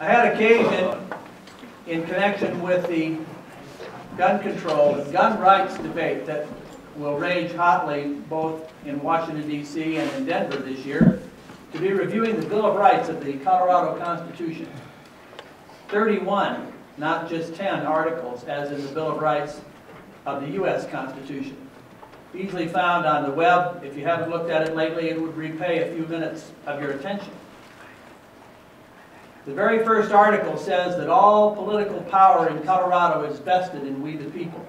I had occasion in connection with the gun control and gun rights debate that will rage hotly both in Washington, D.C. and in Denver this year, to be reviewing the Bill of Rights of the Colorado Constitution. 31, not just 10 articles, as in the Bill of Rights of the U.S. Constitution. Easily found on the web. If you haven't looked at it lately, it would repay a few minutes of your attention. The very first article says that all political power in Colorado is vested in we the people.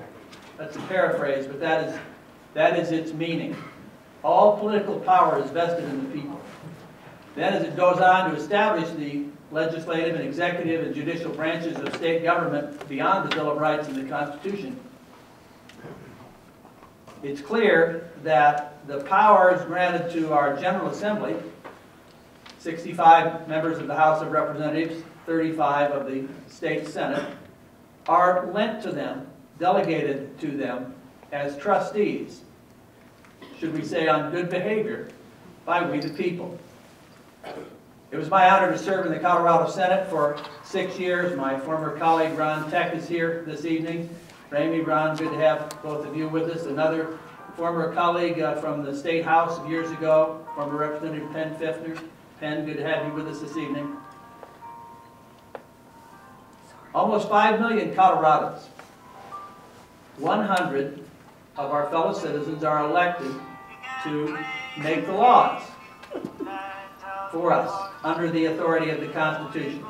That's a paraphrase, but that is its meaning. All political power is vested in the people. Then as it goes on to establish the legislative and executive and judicial branches of state government beyond the Bill of Rights and the Constitution, it's clear that the powers granted to our General Assembly, 65 members of the House of Representatives, 35 of the State Senate, are lent to them, delegated to them as trustees, should we say on good behavior, by we the people. It was my honor to serve in the Colorado Senate for 6 years. My former colleague Ron Tech is here this evening. Ramey, Ron, good to have both of you with us. Another former colleague from the State House years ago, former Representative Penn Fiffner. Penn, good to have you with us this evening. Almost 5 million Coloradans, 100 of our fellow citizens are elected to make the laws for us under the authority of the Constitution.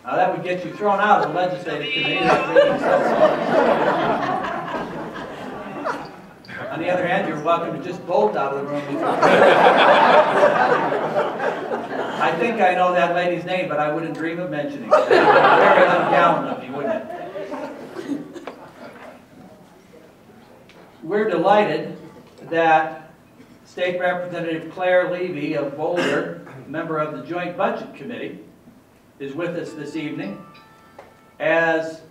Now that would get you thrown out of the legislative committee. On the other hand, you're welcome to just bolt out of the room. I think I know that lady's name, but I wouldn't dream of mentioning it. Very ungallant of you, wouldn't it? We're delighted that State Representative Claire Levy of Boulder, member of the Joint Budget Committee, is with us this evening, as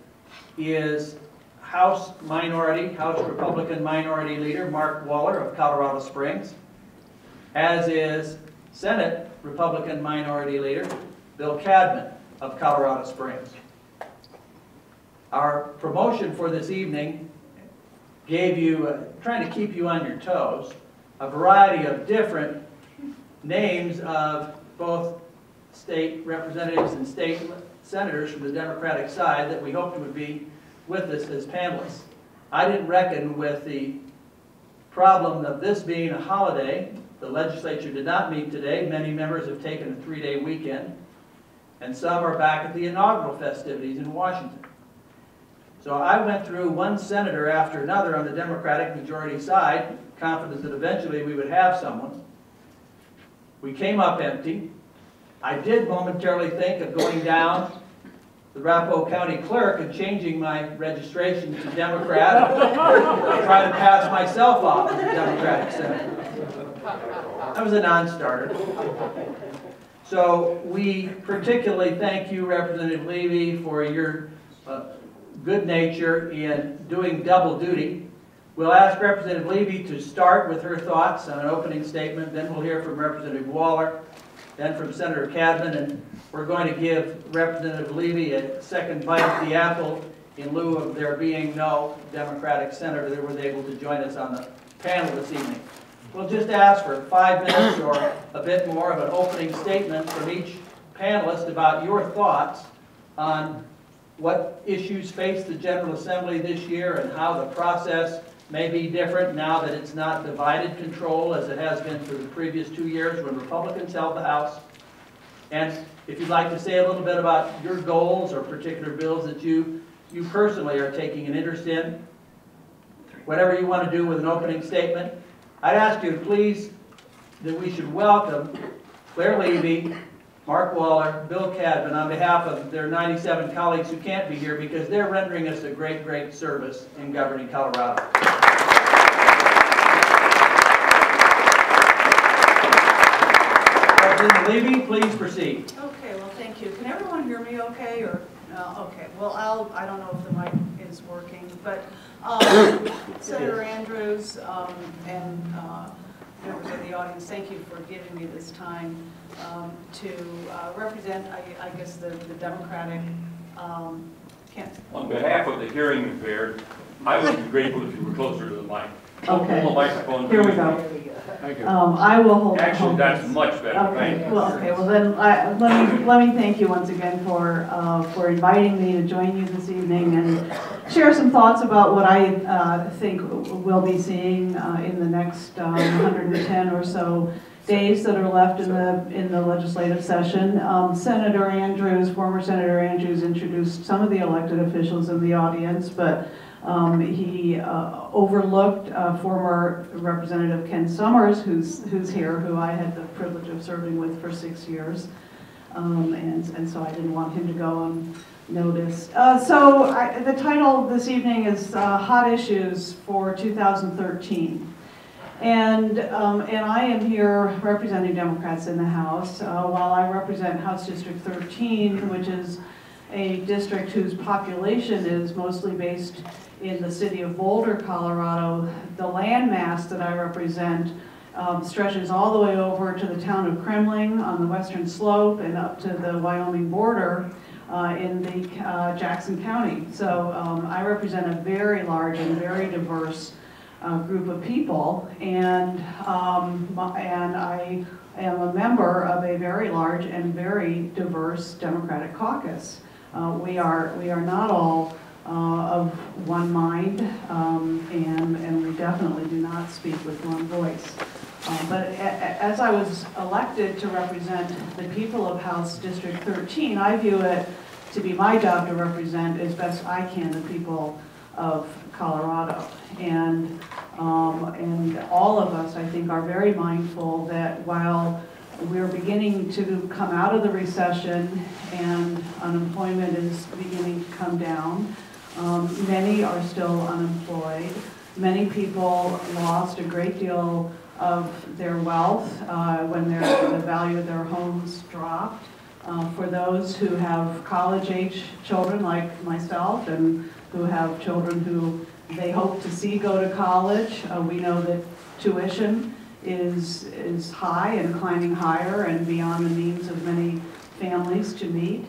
is House Republican Minority Leader Mark Waller of Colorado Springs, as is Senate Republican Minority Leader Bill Cadman of Colorado Springs. Our promotion for this evening gave you, trying to keep you on your toes, a variety of different names of both state representatives and state senators from the Democratic side that we hoped would be with us as panelists. I didn't reckon with the problem of this being a holiday. The legislature did not meet today. Many members have taken a 3-day weekend, and some are back at the inaugural festivities in Washington. So I went through one senator after another on the Democratic majority side, confident that eventually we would have someone. We came up empty. I did momentarily think of going down the Arapahoe County Clerk and changing my registration to Democrat and try to pass myself off as a Democratic senator. That was a non-starter. So we particularly thank you, Representative Levy, for your good nature in doing double duty. We'll ask Representative Levy to start with her thoughts on an opening statement, then we'll hear from Representative Waller, then from Senator Cadman, and we're going to give Representative Levy a second bite at the apple in lieu of there being no Democratic senator that was able to join us on the panel this evening. We'll just ask for 5 minutes or a bit more of an opening statement from each panelist about your thoughts on what issues face the General Assembly this year and how the process may be different now that it's not divided control as it has been for the previous 2 years when Republicans held the House. And if you'd like to say a little bit about your goals or particular bills that you personally are taking an interest in, whatever you want to do with an opening statement, I'd ask you to please, that we should welcome Claire Levy, Mark Waller, Bill Cadman on behalf of their 97 colleagues who can't be here because they're rendering us a great, great service in governing Colorado. Representative Levy, please proceed. Okay, well, thank you. Can everyone hear me okay? Or okay, well, I don't know if the mic is working, but Senator Andrews and members of the audience, thank you for giving me this time to represent, I guess, the Democratic On behalf of the hearing impaired, I would be grateful if you were closer to the mic. Okay. Hold the microphone. Here we go. Thank you. I will hold. Actually, that's much better. Okay. Thank you. Well, okay. Well, then let me thank you once again for inviting me to join you this evening and share some thoughts about what I think we'll be seeing in the next 110 or so days that are left in the legislative session. Senator Andrews, former Senator Andrews, introduced some of the elected officials in the audience, but he overlooked former Representative Ken Summers, who's here, who I had the privilege of serving with for 6 years, and so I didn't want him to go unnoticed. The title this evening is Hot Issues for 2013. And I am here representing Democrats in the House, while I represent House District 13, which is a district whose population is mostly based in the city of Boulder, Colorado. The landmass that I represent stretches all the way over to the town of Kremling on the western slope and up to the Wyoming border in the Jackson County. So I represent a very large and very diverse group of people, and I am a member of a very large and very diverse Democratic caucus. We are not all of one mind, and we definitely do not speak with one voice. But as I was elected to represent the people of House District 13, I view it to be my job to represent as best I can the people of Colorado. And all of us, I think, are very mindful that while we're beginning to come out of the recession and unemployment is beginning to come down, many are still unemployed. Many people lost a great deal of their wealth when the value of their homes dropped. For those who have college-age children like myself and who have children who they hope to see go to college, we know that tuition is high and climbing higher and beyond the means of many families to meet.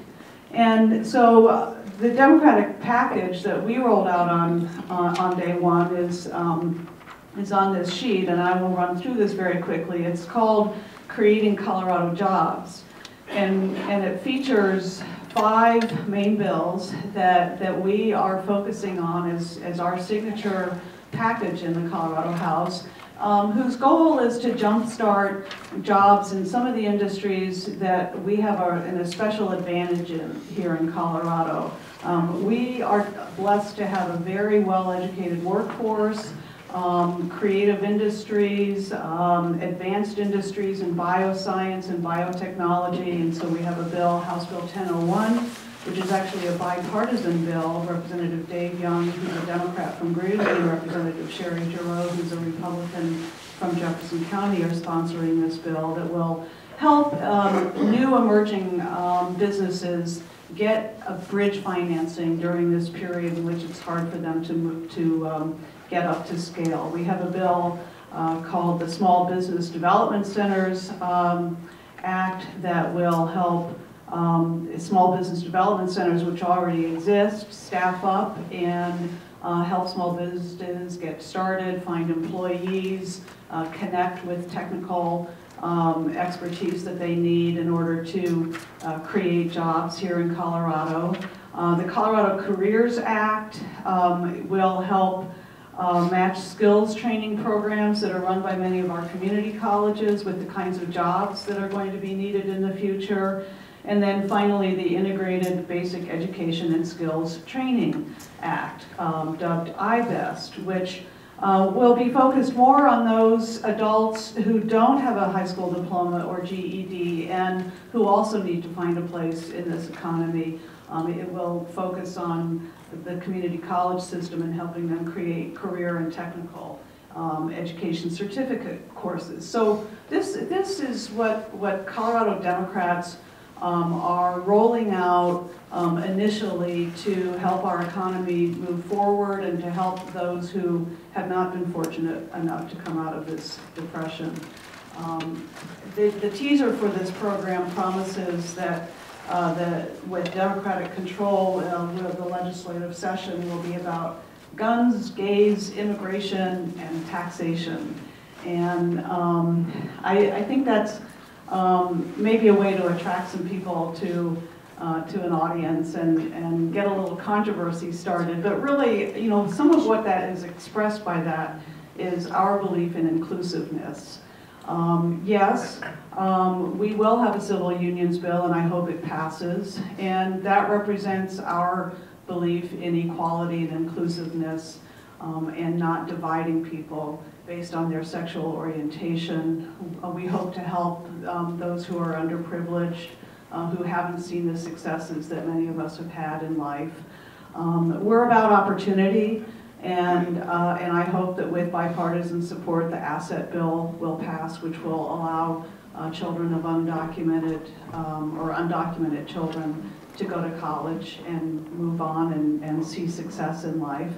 And so the Democratic package that we rolled out on day one is on this sheet, and I will run through this very quickly. It's called Creating Colorado Jobs, and it features 5 main bills that we are focusing on as our signature package in the Colorado House, whose goal is to jumpstart jobs in some of the industries that we have a special advantage in here in Colorado. We are blessed to have a very well-educated workforce, creative industries, advanced industries in bioscience and biotechnology, and so we have a bill, House Bill 1001, which is actually a bipartisan bill. Representative Dave Young, who's a Democrat from Greeley, and Representative Sherry Giroux, who's a Republican from Jefferson County, are sponsoring this bill that will help new emerging businesses get a bridge financing during this period in which it's hard for them to move to get up to scale. We have a bill called the Small Business Development Centers Act that will help small business development centers, which already exist, staff up and help small businesses get started, find employees, connect with technical expertise that they need in order to create jobs here in Colorado. The Colorado Careers Act will help match skills training programs that are run by many of our community colleges with the kinds of jobs that are going to be needed in the future. And then finally, the Integrated Basic Education and Skills Training Act, dubbed IBEST, which will be focused more on those adults who don't have a high school diploma or GED and who also need to find a place in this economy. It will focus on the community college system and helping them create career and technical education certificate courses. So this is what Colorado Democrats are rolling out initially to help our economy move forward and to help those who have not been fortunate enough to come out of this depression. The teaser for this program promises that with Democratic control, the legislative session will be about guns, gays, immigration, and taxation. And I think that's maybe a way to attract some people to an audience and get a little controversy started. But really, you know, some of what that is expressed by that is our belief in inclusiveness. Yes, we will have a civil unions bill, and I hope it passes. And that represents our belief in equality and inclusiveness, and not dividing people based on their sexual orientation. We hope to help those who are underprivileged, who haven't seen the successes that many of us have had in life. We're about opportunity, and I hope that with bipartisan support, the asset bill will pass, which will allow children of undocumented or undocumented children to go to college and move on and see success in life.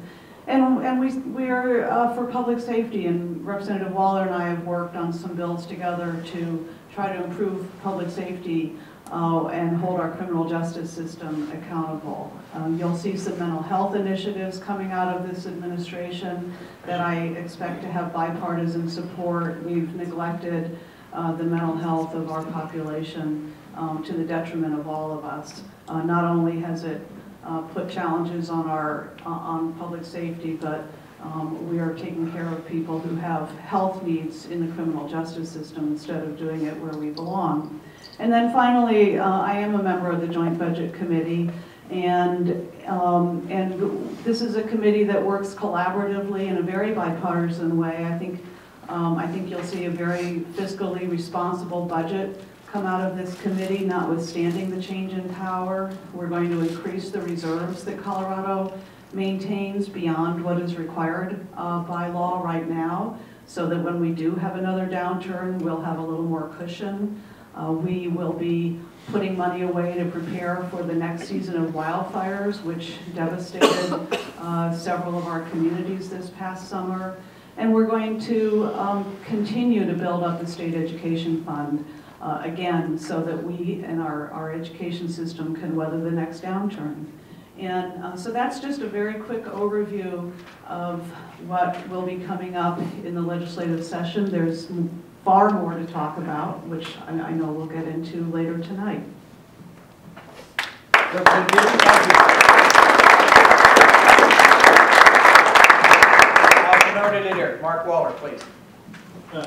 And we are for public safety, and Representative Waller and I have worked on some bills together to try to improve public safety and hold our criminal justice system accountable. You'll see some mental health initiatives coming out of this administration that I expect to have bipartisan support. We've neglected the mental health of our population to the detriment of all of us. Not only has it put challenges on public safety, but we are taking care of people who have health needs in the criminal justice system instead of doing it where we belong. And then finally, I am a member of the Joint Budget Committee, and this is a committee that works collaboratively in a very bipartisan way. I think you'll see a very fiscally responsible budget come out of this committee, notwithstanding the change in power. We're going to increase the reserves that Colorado maintains beyond what is required by law right now, so that when we do have another downturn, we'll have a little more cushion. We will be putting money away to prepare for the next season of wildfires, which devastated several of our communities this past summer. And we're going to continue to build up the state education fund again, so that we and our education system can weather the next downturn. And so that's just a very quick overview of what will be coming up in the legislative session. There's far more to talk about, which I know we'll get into later tonight. Minority Leader Mark Waller, please.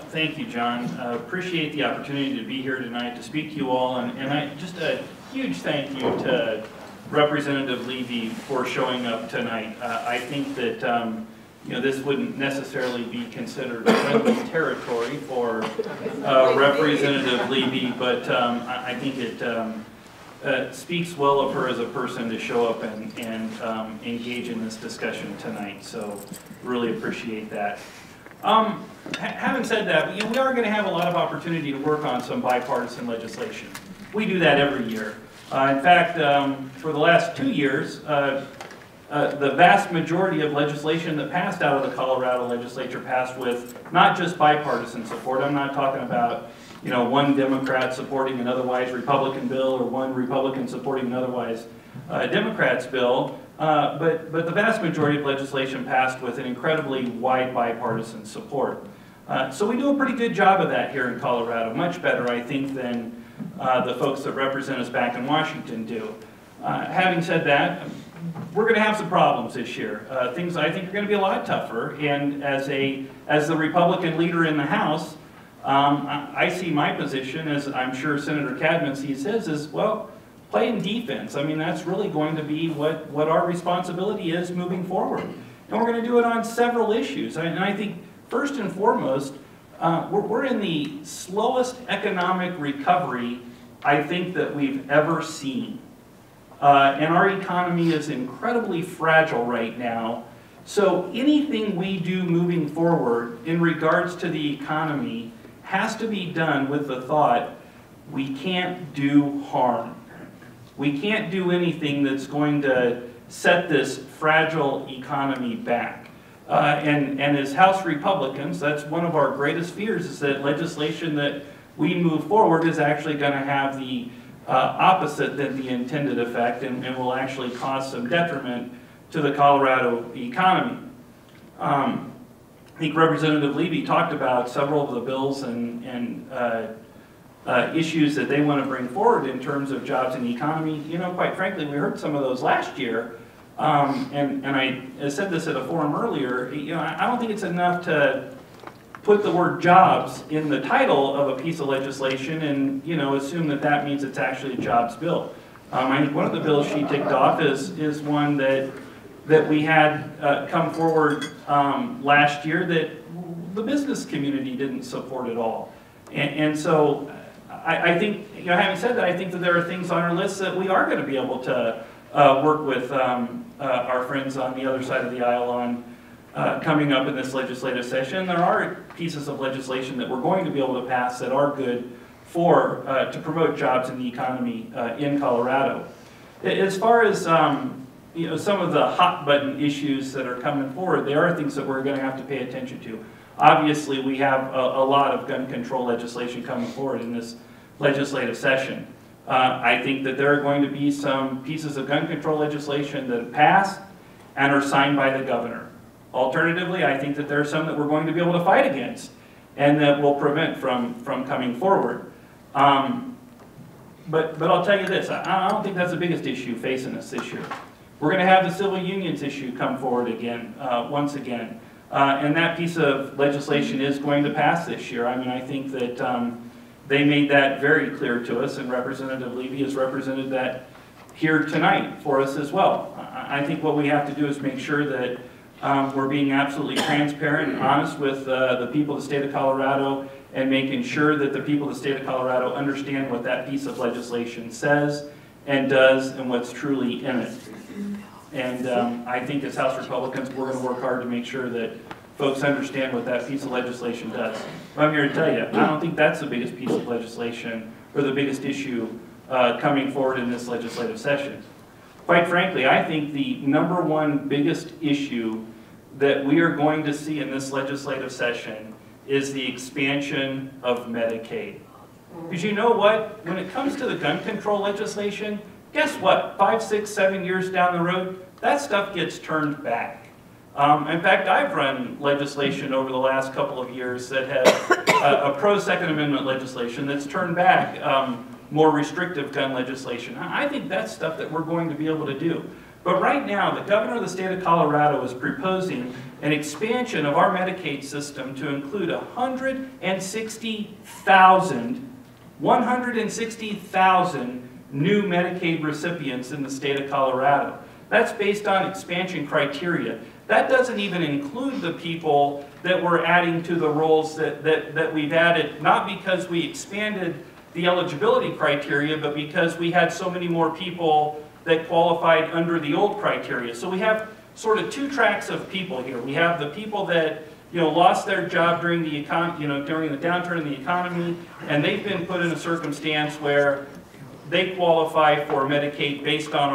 Thank you, John. Appreciate the opportunity to be here tonight to speak to you all, and just a huge thank you to Representative Levy for showing up tonight. I think that you know, this wouldn't necessarily be considered friendly territory for Representative Levy, but I think it speaks well of her as a person to show up and engage in this discussion tonight. So really appreciate that. Having said that, you know, we are going to have a lot of opportunity to work on some bipartisan legislation. We do that every year. In fact, for the last 2 years, the vast majority of legislation that passed out of the Colorado legislature passed with not just bipartisan support. I'm not talking about, you know, one Democrat supporting an otherwise Republican bill or one Republican supporting an otherwise Democrat's bill, but the vast majority of legislation passed with an incredibly wide bipartisan support. So we do a pretty good job of that here in Colorado, much better, I think, than the folks that represent us back in Washington do. Having said that, we're going to have some problems this year. Things I think are going to be a lot tougher, and as the Republican leader in the House, I see my position, as I'm sure Senator Cadman sees his, is, well, playing defense. I mean, that's really going to be what our responsibility is moving forward. And we're going to do it on several issues. And I think, first and foremost, we're in the slowest economic recovery, I think, that we've ever seen. And our economy is incredibly fragile right now. So anything we do moving forward in regards to the economy has to be done with the thought, we can't do harm. We can't do anything that's going to set this fragile economy back. And as House Republicans, that's one of our greatest fears, is that legislation that we move forward is actually going to have the opposite than the intended effect, and will actually cause some detriment to the Colorado economy. I think Representative Levy talked about several of the bills and issues that they want to bring forward in terms of jobs and the economy. You know, quite frankly, we heard some of those last year, and I said this at a forum earlier. You know, I don't think it's enough to put the word jobs in the title of a piece of legislation and, you know, assume that that means it's actually a jobs bill. I think one of the bills she ticked off is one that we had come forward last year that the business community didn't support at all. And so I think, you know, having said that, I think that there are things on our list that we are going to be able to work with our friends on the other side of the aisle on coming up in this legislative session. There are pieces of legislation that we're going to be able to pass that are good for to promote jobs in the economy in Colorado. As far as you know, some of the hot button issues that are coming forward, there are things that we're going to have to pay attention to. Obviously, we have a lot of gun control legislation coming forward in this legislative session. I think that there are going to be some pieces of gun control legislation that pass and are signed by the governor. Alternatively, I think that there are some that we're going to be able to fight against and that will prevent from coming forward. But I'll tell you this, I don't think that's the biggest issue facing us this year. We're going to have the civil unions issue come forward again, once again. And that piece of legislation is going to pass this year. I mean, I think that they made that very clear to us, and Representative Levy has represented that here tonight for us as well. I think what we have to do is make sure that we're being absolutely transparent and honest with the people of the state of Colorado, and making sure that the people of the state of Colorado understand what that piece of legislation says and does and what's truly in it. And I think as House Republicans, we're going to work hard to make sure that folks understand what that piece of legislation does. But I'm here to tell you, I don't think that's the biggest piece of legislation or the biggest issue coming forward in this legislative session. Quite frankly, I think the #1 biggest issue that we are going to see in this legislative session is the expansion of Medicaid. Because you know what? When it comes to the gun control legislation, guess what? 5, 6, 7 years down the road, that stuff gets turned back. In fact, I've run legislation over the last couple of years that has a pro-Second Amendment legislation that's turned back more restrictive gun legislation. I think that's stuff that we're going to be able to do. But right now, the governor of the state of Colorado is proposing an expansion of our Medicaid system to include 160,000 new Medicaid recipients in the state of Colorado. That's based on expansion criteria. That doesn't even include the people that we're adding to the rolls that we've added, not because we expanded the eligibility criteria, but because we had so many more people that qualified under the old criteria. So we have sort of two tracks of people here. We have the people that lost their job during the during the downturn in the economy, and they've been put in a circumstance where they qualify for Medicaid based on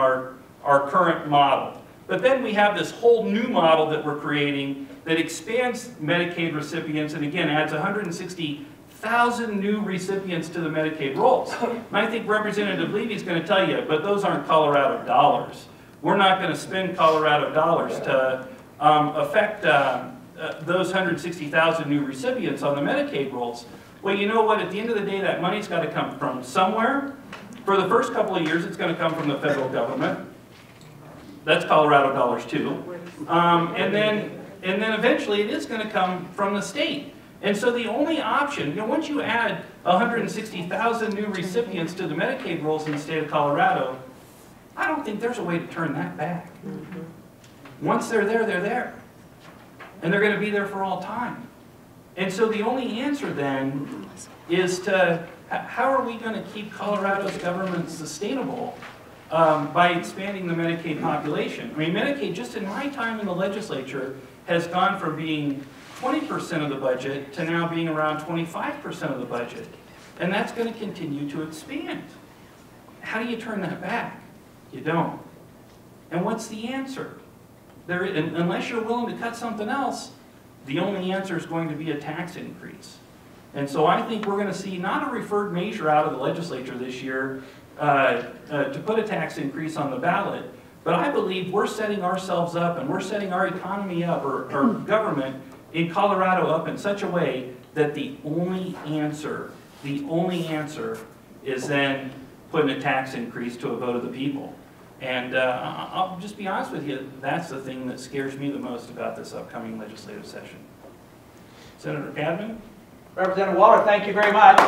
our current model. But then we have this whole new model that we're creating that expands Medicaid recipients and again adds 160,000 new recipients to the Medicaid rolls. And I think Representative Levy is going to tell you, but those aren't Colorado dollars. We're not going to spend Colorado dollars to affect those 160,000 new recipients on the Medicaid rolls. Well, you know what? At the end of the day, that money's got to come from somewhere. For the first couple of years, it's going to come from the federal government. That's Colorado dollars too. And then eventually it is going to come from the state. And so the only option, once you add 160,000 new recipients to the Medicaid rolls in the state of Colorado, I don't think there's a way to turn that back. Once they're there, they're there. And they're going to be there for all time. And so the only answer then is to, how are we going to keep Colorado's government sustainable by expanding the Medicaid population? I mean, Medicaid, just in my time in the legislature, has gone from being 20% of the budget to now being around 25% of the budget. And that's going to continue to expand. How do you turn that back? You don't. And what's the answer? Unless you're willing to cut something else, the only answer is going to be a tax increase. And so I think we're going to see not a referred measure out of the legislature this year to put a tax increase on the ballot, but I believe we're setting ourselves up and we're setting our economy up, or government in Colorado up in such a way that the only answer is then putting a tax increase to a vote of the people. And I'll just be honest with you, that's the thing that scares me the most about this upcoming legislative session. Senator Cadman? Representative Waller, thank you very much.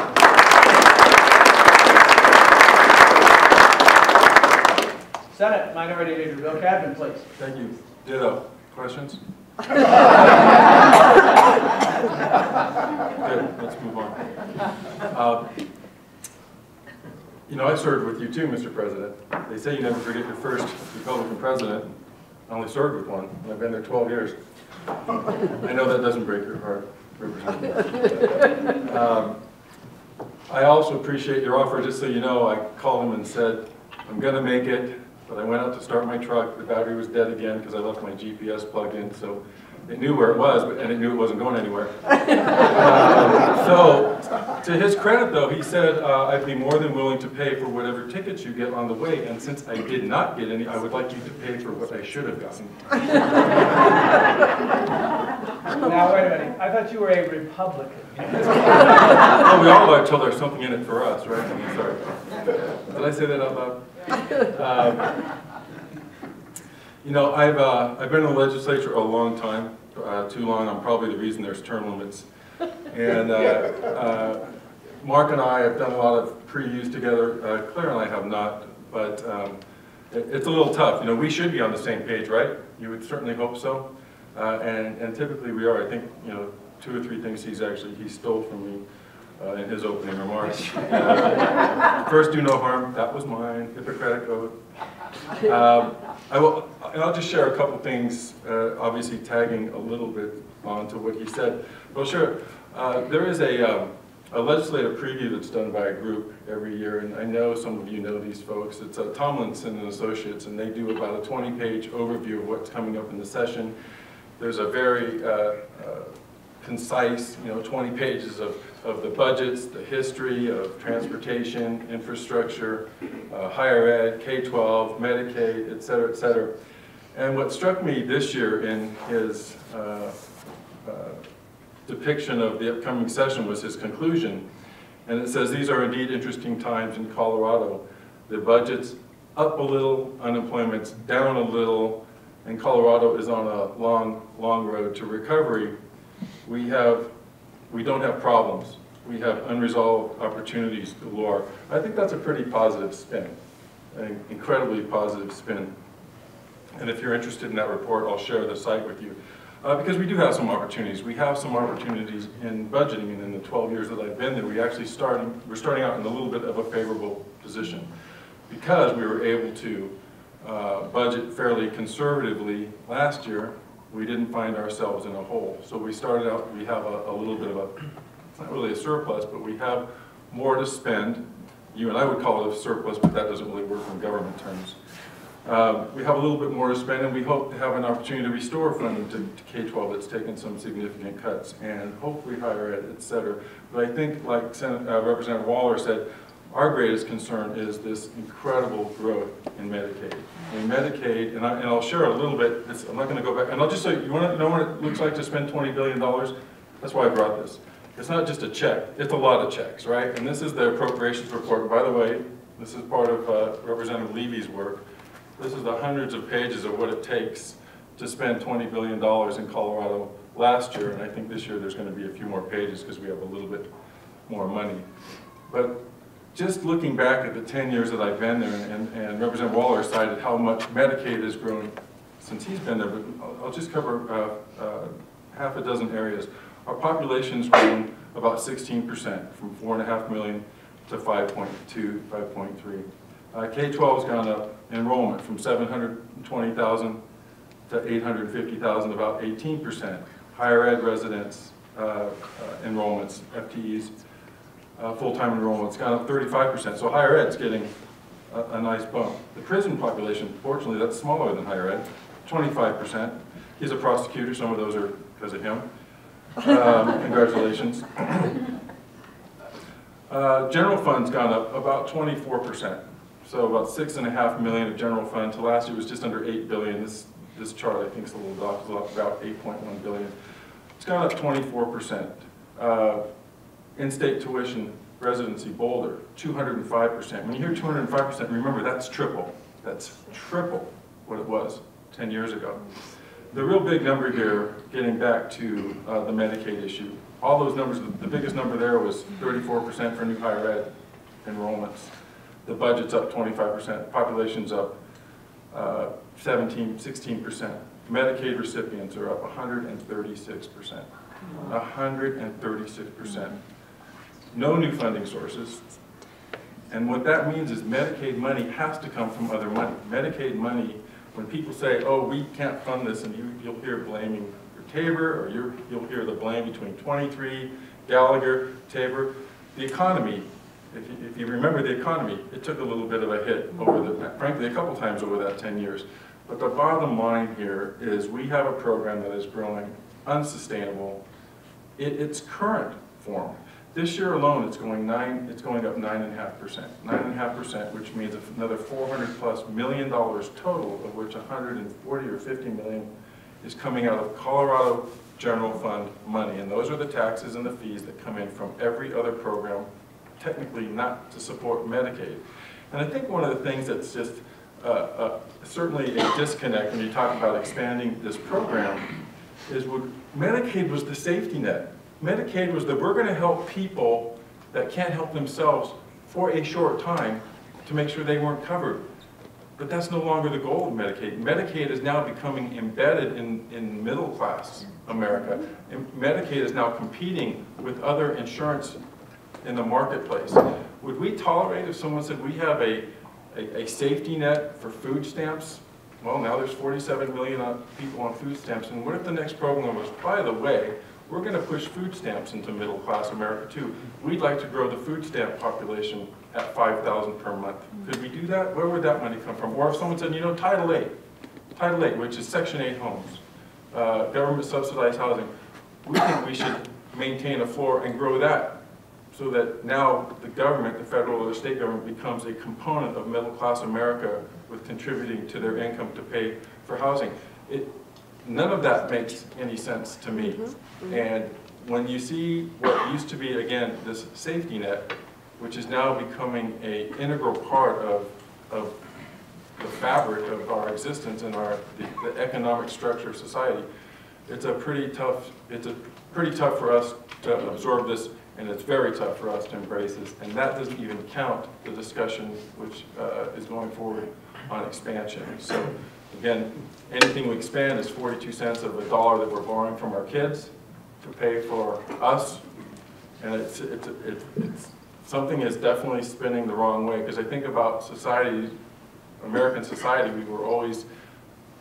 Senate Minority Leader Bill Cadman, please. Thank you. Ditto. Questions? Good. Let's move on. You know, I served with you too, Mr. President. They say you never forget your first Republican president. I only served with one, and I've been there 12 years. I know that doesn't break your heart, Representative. I also appreciate your offer. Just so you know, I called him and said, I'm going to make it, but I went out to start my truck. The battery was dead again because I left my GPS plugged in, so it knew where it was, and it knew it wasn't going anywhere. So, to his credit, though, he said, I'd be more than willing to pay for whatever tickets you get on the way, and since I did not get any, I would like you to pay for what I should have gotten. Now, wait a minute. I thought you were a Republican. Well, we all are until there's something in it for us, right? I mean, sorry. Did I say that out loud? You know, I've been in the legislature a long time, too long. I'm probably the reason there's term limits. And Mark and I have done a lot of pre-use together. Claire and I have not, but it's a little tough. You know, we should be on the same page, right? You would certainly hope so. And typically we are. I think, you know, 2 or 3 things he stole from me in his opening remarks. First, do no harm. That was mine. Hippocratic oath. I'll just share a couple things, obviously tagging a little bit onto what he said. Well, sure. There is a legislative preview that's done by a group every year, and I know some of you know these folks. It's Tomlinson and Associates, and they do about a 20-page overview of what's coming up in the session. There's a very concise, 20 pages of the budgets, the history of transportation, infrastructure, higher ed, K-12, Medicaid, et cetera, et cetera. And what struck me this year in his depiction of the upcoming session was his conclusion. And it says, these are indeed interesting times in Colorado. The budget's up a little, unemployment's down a little, and Colorado is on a long, long road to recovery. We don't have problems. We have unresolved opportunities galore. I think that's a pretty positive spin, an incredibly positive spin. And if you're interested in that report, I'll share the site with you. Because we do have some opportunities. We have some opportunities in budgeting, and in the 12 years that I've been there, we're starting out in a little bit of a favorable position. Because we were able to budget fairly conservatively last year, we didn't find ourselves in a hole. So we started out, we have a little bit of it's not really a surplus, but we have more to spend. You and I would call it a surplus, but that doesn't really work in government terms. We have a little bit more to spend, and we hope to have an opportunity to restore funding to K-12 that's taken some significant cuts, and hopefully higher ed, et cetera. But I think, like Representative Waller said, our greatest concern is this incredible growth in Medicaid. In Medicaid, and I'll share a little bit, I'm not going to go back, and I'll just say, you want to know what it looks like to spend $20 billion? That's why I brought this. It's not just a check, it's a lot of checks, right? And this is the appropriations report. By the way, this is part of Representative Levy's work. This is the hundreds of pages of what it takes to spend $20 billion in Colorado last year, and I think this year there's going to be a few more pages because we have a little bit more money. But just looking back at the 10 years that I've been there, and Representative Waller cited how much Medicaid has grown since he's been there, but I'll just cover half a dozen areas. Our population's grown about 16%, from 4.5 million to 5.2, 5.3. K-12's gone up enrollment from 720,000 to 850,000, about 18%. Higher ed residents enrollments, FTEs, full-time enrollment. It's gone up 35%, so higher ed's getting a nice bump. The prison population, fortunately, that's smaller than higher ed, 25%. He's a prosecutor, some of those are because of him. Congratulations. General fund's gone up about 24%. So about $6.5 million of general fund. To last year it was just under $8 billion. This chart I think is a little off, it's about $8.1 billion. It's gone up 24%. In-state tuition, residency, Boulder, 205%. When you hear 205%, remember that's triple. That's triple what it was 10 years ago. The real big number here, getting back to the Medicaid issue, all those numbers, the biggest number there was 34% for new higher ed enrollments. The budget's up 25%, population's up 16%. Medicaid recipients are up 136%. 136%. No new funding sources. And what that means is Medicaid money has to come from other money. Medicaid money, when people say, oh, we can't fund this, and you'll hear blaming for Tabor, or you'll hear the blame between 23, Gallagher, Tabor. The economy, if you remember the economy, it took a little bit of a hit frankly, a couple times over that 10 years. But the bottom line here is we have a program that is growing unsustainable in its current form. This year alone, it's going up 9.5%. 9.5%, which means another $400+ million total, of which 140 or 50 million is coming out of Colorado general fund money. And those are the taxes and the fees that come in from every other program, technically not to support Medicaid. And I think one of the things that's just certainly a disconnect when you talk about expanding this program is Medicaid was the safety net. Medicaid was that we're going to help people that can't help themselves for a short time to make sure they weren't covered. But that's no longer the goal of Medicaid. Medicaid is now becoming embedded in middle class America. And Medicaid is now competing with other insurance in the marketplace. Would we tolerate if someone said we have a safety net for food stamps? Well, now there's 47 million people on food stamps. And what if the next program was, by the way, we're going to push food stamps into middle class America too. We'd like to grow the food stamp population at 5,000 per month. Could we do that? Where would that money come from? Or if someone said, you know, Title 8, which is Section 8 homes, government subsidized housing, we think we should maintain a floor and grow that so that now the government, the federal or the state government, becomes a component of middle class America with contributing to their income to pay for housing. None of that makes any sense to me. And when you see what used to be, again, this safety net, which is now becoming an integral part of the fabric of our existence and the economic structure of society, it's pretty tough for us to absorb this, and it's very tough for us to embrace this. And that doesn't even count the discussion which is going forward on expansion. So again, anything we expand is 42 cents of a dollar that we're borrowing from our kids to pay for us, and it's something is definitely spinning the wrong way. Because I think about society, American society, we were always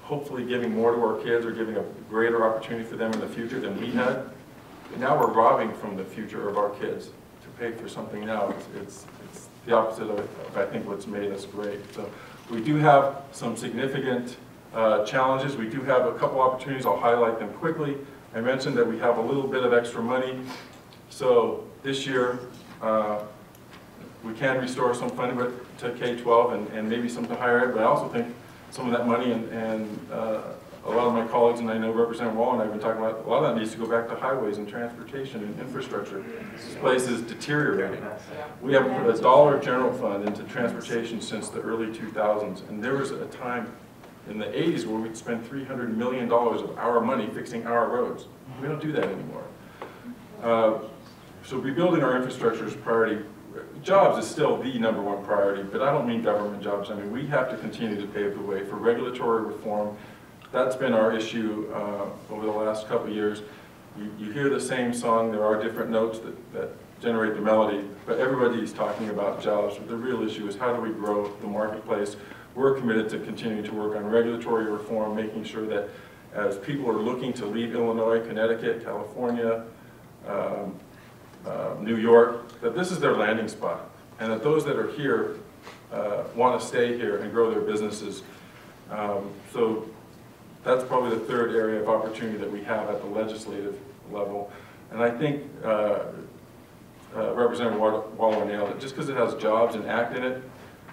hopefully giving more to our kids or giving a greater opportunity for them in the future than we had. But now we're robbing from the future of our kids to pay for something now. It's the opposite of I think what's made us great. So we do have some significant challenges. We do have a couple opportunities. I'll highlight them quickly. I mentioned that we have a little bit of extra money. So this year, we can restore some funding to K-12 and maybe some to higher ed, but I also think some of that money and a lot of my colleagues, and I know Representative Wall and I have been talking about, a lot of that needs to go back to highways and transportation and infrastructure. This place is deteriorating. We have put $1 general fund into transportation since the early 2000s, and there was a time in the 80s where we'd spend $300 million of our money fixing our roads. We don't do that anymore. So rebuilding our infrastructure is priority. Jobs is still the #1 priority, but I don't mean government jobs. I mean, we have to continue to pave the way for regulatory reform. That's been our issue over the last couple of years. You hear the same song, there are different notes that generate the melody, but everybody's talking about jobs. The real issue is how do we grow the marketplace? We're committed to continuing to work on regulatory reform, making sure that as people are looking to leave Illinois, Connecticut, California, New York, that this is their landing spot, and that those that are here want to stay here and grow their businesses. So that's probably the third area of opportunity that we have at the legislative level. And I think Representative Waller nailed it. Just because it has jobs and ACT in it,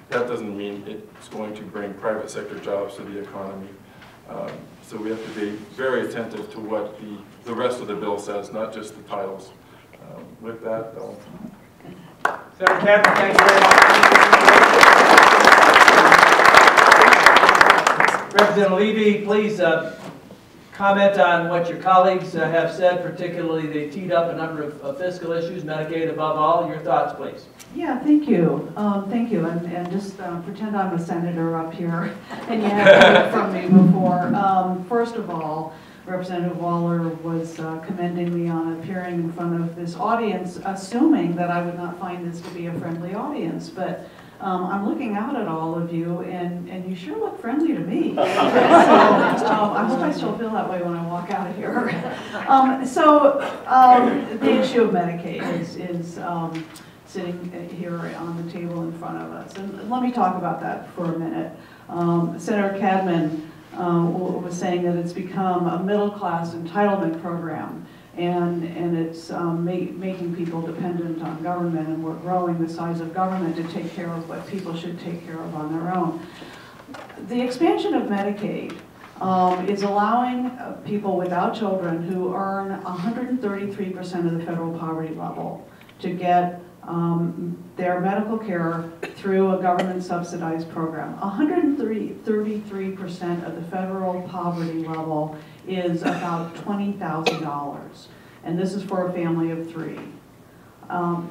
that doesn't mean it's going to bring private sector jobs to the economy. So we have to be very attentive to what the rest of the bill says, not just the titles. With that, though. Senator Cadman, thank you very much. Representative Levy, please comment on what your colleagues have said, particularly they teed up a number of fiscal issues, Medicaid above all. Your thoughts, please. Yeah, thank you. Thank you. And just pretend I'm a senator up here, and you have heard from me before. First of all, Representative Waller was commending me on appearing in front of this audience, assuming that I would not find this to be a friendly audience. But I'm looking out at all of you, and you sure look friendly to me. So I hope I still feel that way when I walk out of here. The issue of Medicaid is sitting here on the table in front of us. And let me talk about that for a minute. Senator Cadman was saying that it's become a middle-class entitlement program, and it's making people dependent on government, and we're growing the size of government to take care of what people should take care of on their own. The expansion of Medicaid is allowing people without children who earn 133% of the federal poverty level to get their medical care through a government subsidized program. 133% of the federal poverty level is about $20,000, and this is for a family of 3.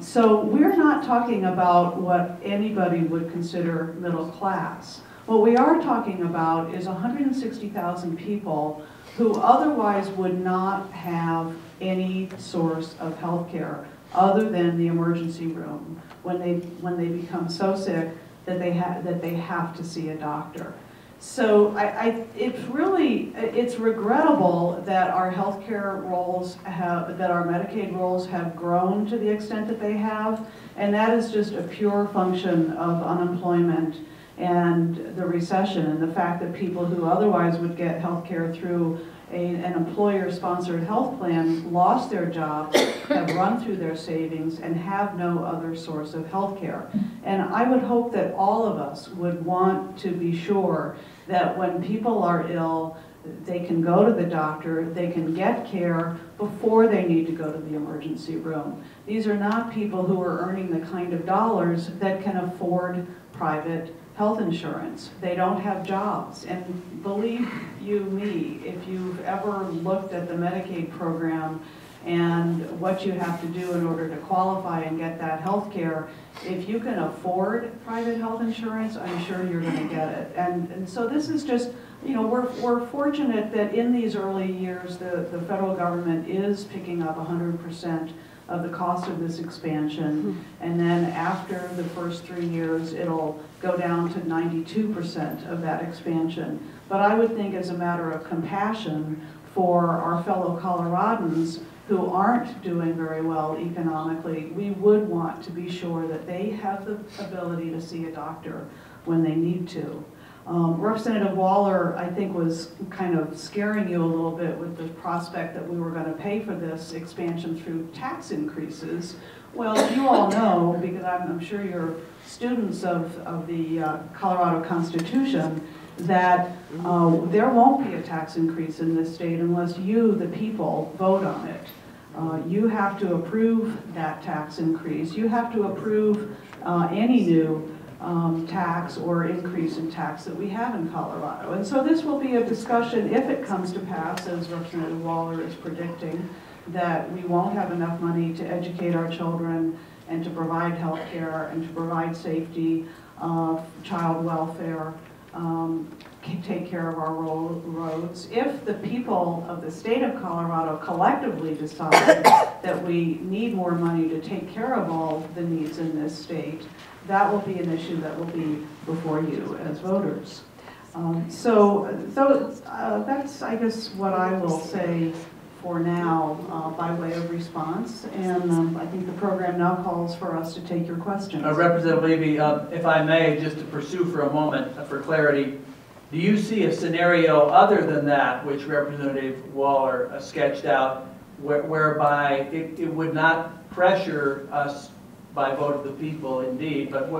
So we're not talking about what anybody would consider middle class. What we are talking about is 160,000 people who otherwise would not have any source of health care other than the emergency room when they become so sick that they have to see a doctor. So it's regrettable that our healthcare rolls that our Medicaid rolls have grown to the extent that they have, and that is just a pure function of unemployment and the recession and the fact that people who otherwise would get health care through an employer-sponsored health plan lost their jobs, have run through their savings, and have no other source of health care. And I would hope that all of us would want to be sure that when people are ill, they can go to the doctor, they can get care before they need to go to the emergency room. These are not people who are earning the kind of dollars that can afford private health insurance. They don't have jobs. And believe you me, if you've ever looked at the Medicaid program and what you have to do in order to qualify and get that health care, if you can afford private health insurance, I'm sure you're going to get it. And so this is just, you know, we're fortunate that in these early years the federal government is picking up 100% of the cost of this expansion, and then after the first 3 years it'll go down to 92% of that expansion. But I would think, as a matter of compassion for our fellow Coloradans who aren't doing very well economically, we would want to be sure that they have the ability to see a doctor when they need to. Representative Waller, I think, was kind of scaring you a little bit with the prospect that we were going to pay for this expansion through tax increases. Well, you all know, because I'm sure you're students of the Colorado Constitution, that there won't be a tax increase in this state unless you, the people, vote on it. You have to approve that tax increase. You have to approve any new tax or increase in tax that we have in Colorado. And so this will be a discussion, if it comes to pass, as Representative Waller is predicting, that we won't have enough money to educate our children and to provide health care and to provide safety, child welfare, take care of our roads. If the people of the state of Colorado collectively decide that we need more money to take care of all the needs in this state, that will be an issue that will be before you as voters. That's, I guess, what I will say for now by way of response, and I think the program now calls for us to take your questions. Representative Levy, if I may, just to pursue for a moment for clarity, do you see a scenario other than that which Representative Waller sketched out whereby it would not pressure us by vote of the people indeed, but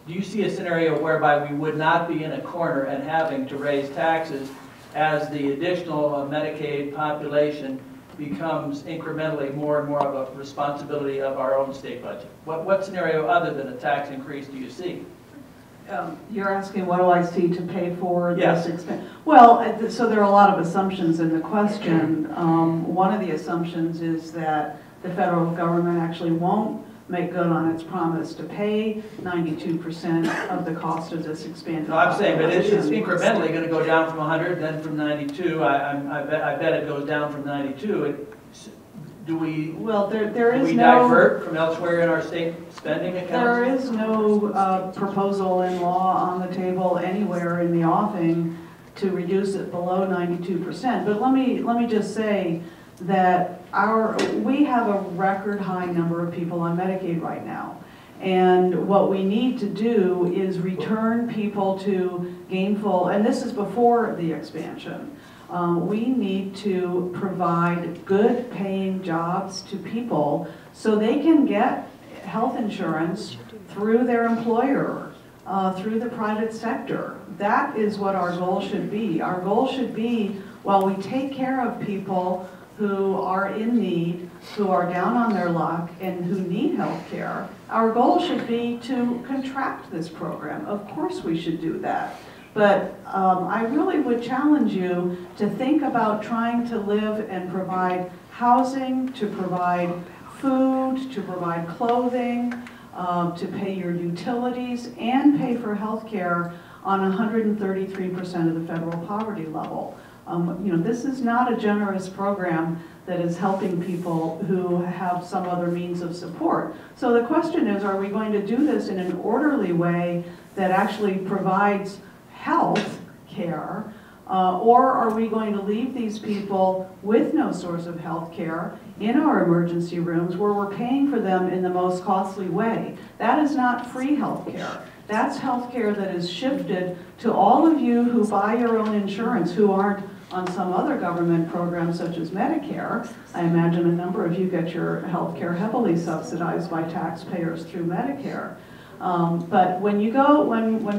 do you see a scenario whereby we would not be in a corner and having to raise taxes as the additional Medicaid population becomes incrementally more and more of a responsibility of our own state budget? What scenario other than a tax increase do you see? You're asking what do I see to pay for Yes. this expense? Well, so there are a lot of assumptions in the question. One of the assumptions is that the federal government actually won't make good on its promise to pay 92% of the cost of this expanded No, I'm saying, but it's population. incrementally going to go down from 100, then from 92. I bet it goes down from 92. Do we Well, there do is we no... divert from elsewhere in our state spending accounts? There is no proposal in law on the table anywhere in the offing to reduce it below 92%. But let me just say that we have a record high number of people on Medicaid right now. And what we need to do is return people to gainful, and this is before the expansion. We need to provide good paying jobs to people so they can get health insurance through their employer, through the private sector. That is what our goal should be. Our goal should be, while we take care of people who are in need, who are down on their luck, and who need health care, our goal should be to contract this program. Of course we should do that. But I really would challenge you to think about trying to live and provide housing, to provide food, to provide clothing, to pay your utilities, and pay for health care on 133% of the federal poverty level. This is not a generous program that is helping people who have some other means of support. So the question is, are we going to do this in an orderly way that actually provides health care, or are we going to leave these people with no source of health care in our emergency rooms where we're paying for them in the most costly way? That is not free health care. That's health care that is shifted to all of you who buy your own insurance, who aren't on some other government program such as Medicare. I imagine a number of you get your health care heavily subsidized by taxpayers through Medicare. But when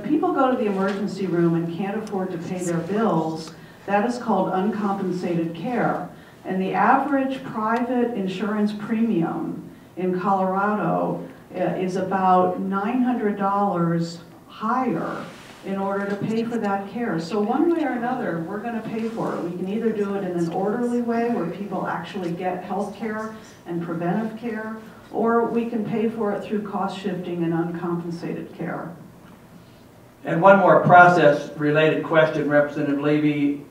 people go to the emergency room and can't afford to pay their bills, that is called uncompensated care. And the average private insurance premium in Colorado is about $900 higher in order to pay for that care. So one way or another, we're going to pay for it. We can either do it in an orderly way where people actually get health care and preventive care, or we can pay for it through cost shifting and uncompensated care. And one more process-related question, Representative Levy.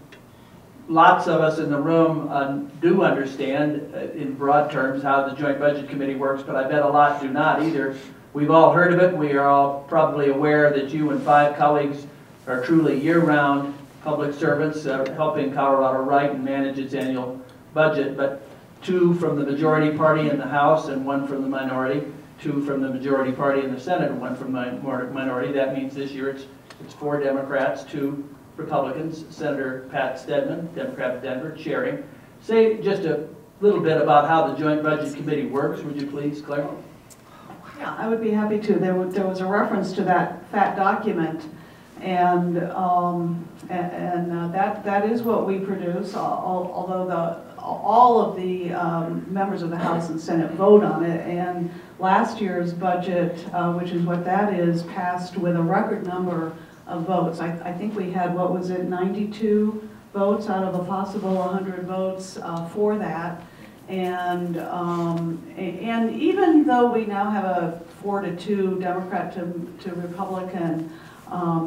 Lots of us in the room do understand, in broad terms, how the Joint Budget Committee works, but I bet a lot do not either. We've all heard of it. We are all probably aware that you and 5 colleagues are truly year-round public servants helping Colorado write and manage its annual budget, but 2 from the majority party in the House and 1 from the minority, 2 from the majority party in the Senate and 1 from the minority. That means this year it's 4 Democrats, 2 Republicans. Senator Pat Stedman, Democrat of Denver, chairing. Say just a little bit about how the Joint Budget Committee works, would you please, Claire? Yeah, I would be happy to. There was a reference to that fat document, and that is what we produce. Although all of the members of the House and Senate vote on it, and last year's budget, which is what that is, passed with a record number of votes. I think we had, what was it, 92 votes out of a possible 100 votes for that. And even though we now have a 4-2 Democrat to Republican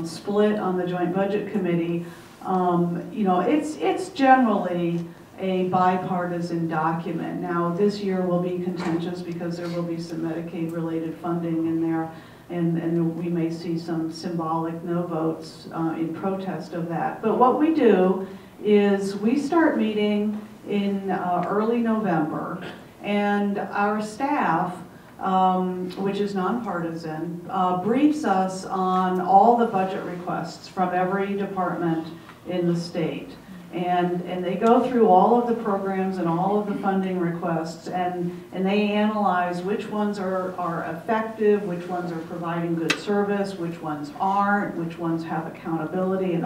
split on the Joint Budget Committee, it's generally a bipartisan document. Now, this year will be contentious because there will be some Medicaid-related funding in there, and we may see some symbolic no votes in protest of that. But what we do is we start meeting in early November, and our staff, which is nonpartisan, briefs us on all the budget requests from every department in the state. And they go through all of the programs and all of the funding requests, and they analyze which ones are effective, which ones are providing good service, which ones aren't, which ones have accountability and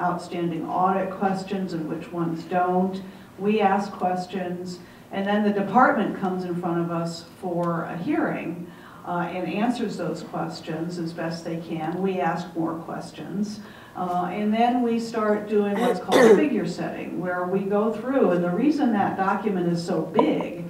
outstanding audit questions, and which ones don't. We ask questions, and then the department comes in front of us for a hearing and answers those questions as best they can. We ask more questions. And then we start doing what's called figure setting, where we go through, and the reason that document is so big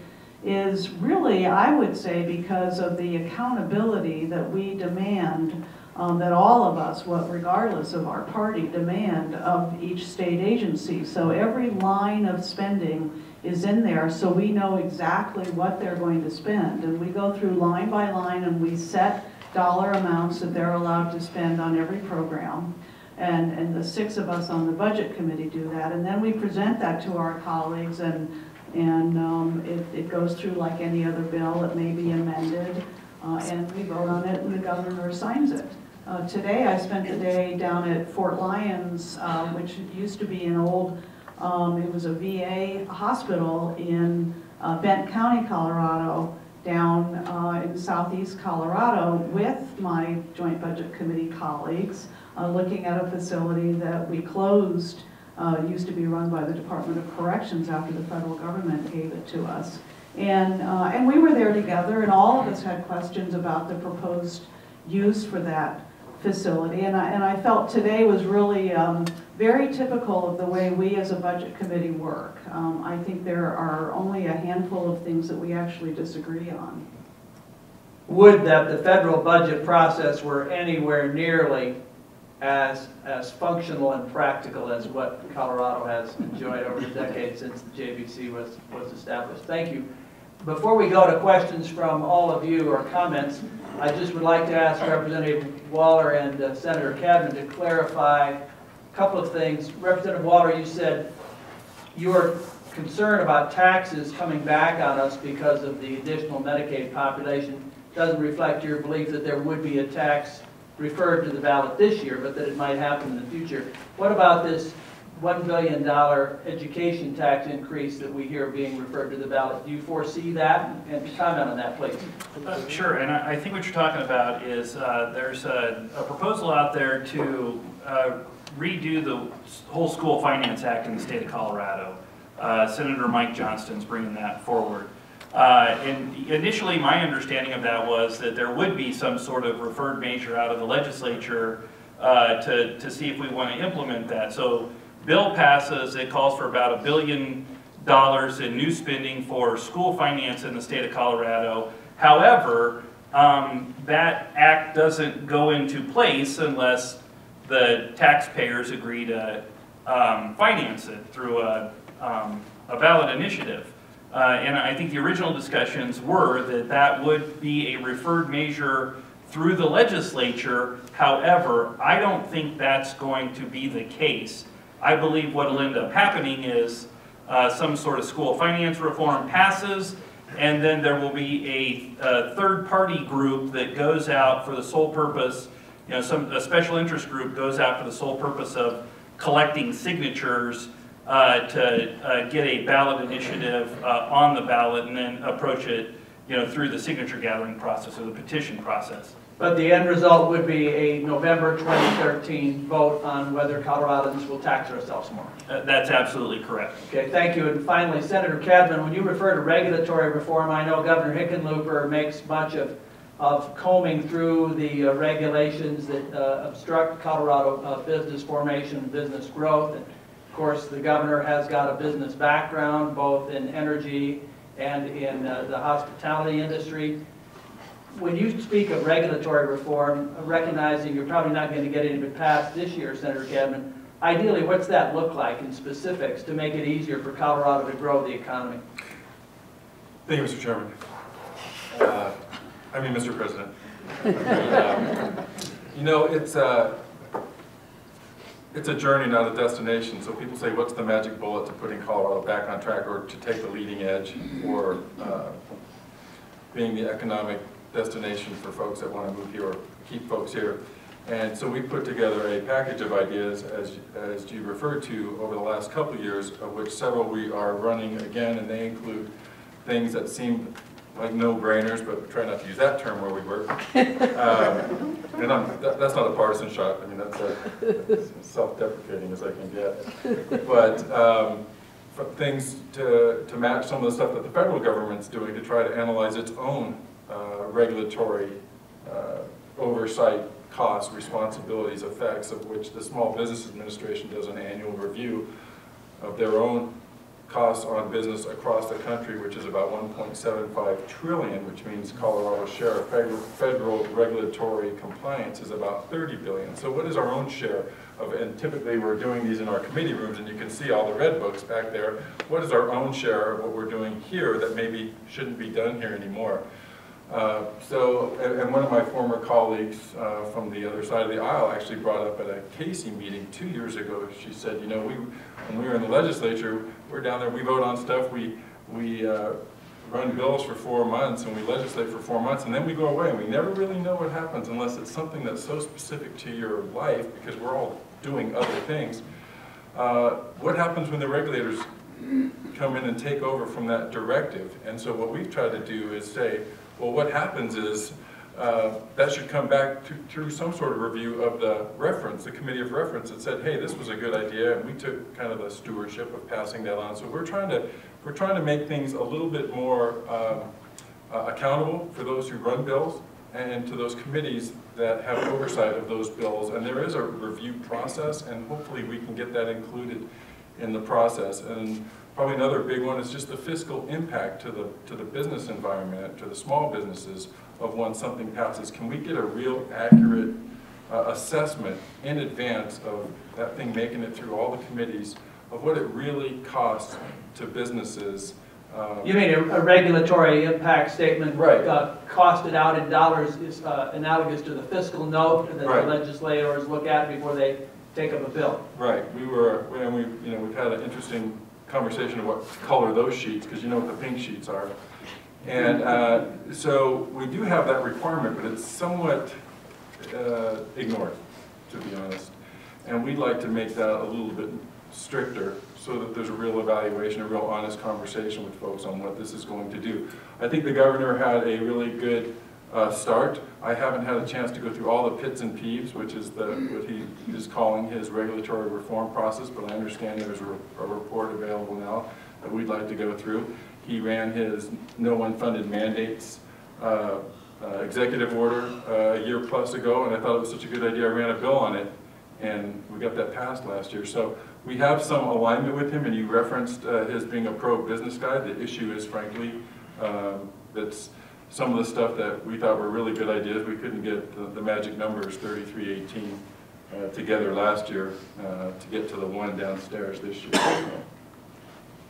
is really, I would say, because of the accountability that we demand, that all of us, regardless of our party, demand of each state agency. So every line of spending is in there, so we know exactly what they're going to spend. And we go through line by line, and we set dollar amounts that they're allowed to spend on every program. And the 6 of us on the budget committee do that, and then we present that to our colleagues, and it goes through like any other bill. It may be amended, and we vote on it, and the governor signs it. Today I spent the day down at Fort Lyons, which used to be an old, it was a VA hospital in Benton County, Colorado, down in southeast Colorado, with my Joint Budget Committee colleagues, looking at a facility that we closed, used to be run by the Department of Corrections after the federal government gave it to us. And we were there together, and all of us had questions about the proposed use for that facility. And I felt today was really very typical of the way we as a budget committee work. I think there are only a handful of things that we actually disagree on. Would that the federal budget process were anywhere nearly as functional and practical as what Colorado has enjoyed over the decades since the JBC was established. Thank you. Before we go to questions from all of you or comments, I just would like to ask Representative Waller and Senator Cadman to clarify a couple of things. Representative Waller, you said your concern about taxes coming back on us because of the additional Medicaid population doesn't reflect your belief that there would be a tax referred to the ballot this year, but that it might happen in the future. What about this $1 billion education tax increase that we hear being referred to the ballot? Do you foresee that? And comment on that, please. Sure, and I think what you're talking about is there's a proposal out there to redo the whole School Finance Act in the state of Colorado. Senator Mike Johnston's bringing that forward. And initially, my understanding of that was that there would be some sort of referred measure out of the legislature to see if we want to implement that. So bill passes, it calls for about $1 billion in new spending for school finance in the state of Colorado. However, that act doesn't go into place unless the taxpayers agree to finance it through a ballot initiative. And I think the original discussions were that that would be a referred measure through the legislature. However, I don't think that's going to be the case. I believe what will end up happening is some sort of school finance reform passes, and then there will be a third-party group that goes out for the sole purpose, a special interest group goes out for the sole purpose of collecting signatures to get a ballot initiative on the ballot, and then approach it, through the signature gathering process or the petition process. But the end result would be a November 2013 vote on whether Coloradans will tax ourselves more. That's absolutely correct. Okay, thank you. And finally, Senator Cadman, when you refer to regulatory reform, I know Governor Hickenlooper makes much of combing through the regulations that obstruct Colorado business formation and business growth. And of course, the governor has got a business background, both in energy and in the hospitality industry. When you speak of regulatory reform, recognizing you're probably not going to get any of it passed this year, Senator Cadman, ideally, what's that look like in specifics to make it easier for Colorado to grow the economy? Thank you, Mr. Chairman. Mr. President. It's it's a journey, not a destination. So people say, what's the magic bullet to putting Colorado back on track, or to take the leading edge, or being the economic destination for folks that want to move here or keep folks here? And so we put together a package of ideas, as you referred to, over the last couple of years, of which several we are running again, and they include things that seem like no-brainers, but try not to use that term where we work. And that's not a partisan shot. I mean, that's as self-deprecating as I can get. But things to match some of the stuff that the federal government's doing to try to analyze its own regulatory oversight, costs, responsibilities, effects, of which the Small Business Administration does an annual review of their own costs on business across the country, which is about 1.75 trillion, which means Colorado's share of federal regulatory compliance is about 30 billion. So what is our own share of, and typically we're doing these in our committee rooms, and you can see all the red books back there. What is our own share of what we're doing here that maybe shouldn't be done here anymore? And one of my former colleagues from the other side of the aisle actually brought up at a Casey meeting 2 years ago. She said, you know, when we were in the legislature, we're down there, we vote on stuff, we run bills for 4 months, and we legislate for 4 months, and then we go away, and we never really know what happens unless it's something that's so specific to your life, because we're all doing other things. What happens when the regulators come in and take over from that directive? And so what we've tried to do is say, well, what happens is that should come back through some sort of review of the reference, the committee of reference that said, hey, this was a good idea, and we took kind of the stewardship of passing that on. So we're trying to make things a little bit more accountable for those who run bills and to those committees that have oversight of those bills. And there is a review process, and hopefully we can get that included in the process. And probably another big one is just the fiscal impact to the business environment, to the small businesses, of when something passes. Can we get a real accurate assessment in advance of that thing making it through all the committees of what it really costs to businesses? You mean a regulatory impact statement, right? Costed out in dollars is analogous to the fiscal note that right. The legislators look at before they take up a bill. Right. We've had an interesting conversation of what color those sheets, because you know what the pink sheets are. And so we do have that requirement, but it's somewhat ignored, to be honest. And we'd like to make that a little bit stricter so that there's a real evaluation, a real honest conversation with folks on what this is going to do. I think the governor had a really good start. I haven't had a chance to go through all the pits and peeves, which is what he is calling his regulatory reform process, but I understand there's a report available now that we'd like to go through. He ran his no unfunded mandates executive order a year plus ago, and I thought it was such a good idea. I ran a bill on it, and we got that passed last year. So we have some alignment with him, and you referenced his being a pro-business guy. The issue is, frankly, that's some of the stuff that we thought were really good ideas. We couldn't get the magic numbers 3318 together last year to get to the one downstairs this year.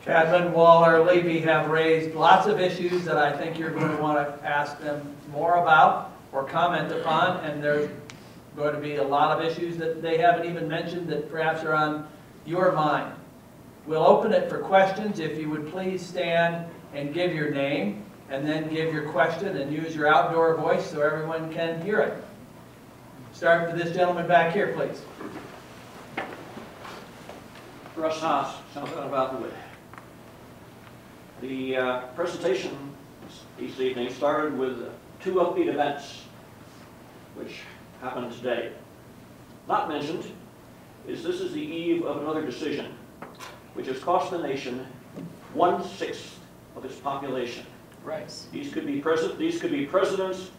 Cadman, Waller, Levy have raised lots of issues that I think you're going to want to ask them more about or comment upon, and there's going to be a lot of issues that they haven't even mentioned that perhaps are on your mind. We'll open it for questions. If you would please stand and give your name, and then give your question and use your outdoor voice so everyone can hear it. Start with this gentleman back here, please. Russ Haas, something about the way. The presentation this evening started with 2 upbeat events, which happened today. Not mentioned is this is the eve of another decision, which has cost the nation 1/6 of its population. Right. These could be presidents,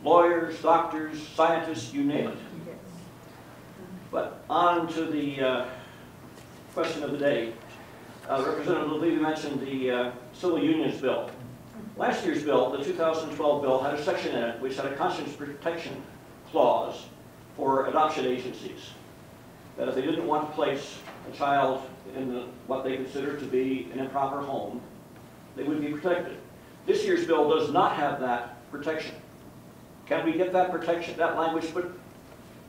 lawyers, doctors, scientists, you name it. Yes. But on to the question of the day. Representative Levy mentioned the Civil Unions Bill. Last year's bill, the 2012 bill, had a section in it which had a conscience protection clause for adoption agencies. That if they didn't want to place a child in what they consider to be an improper home, they would be protected. This year's bill does not have that protection. Can we get that protection, that language put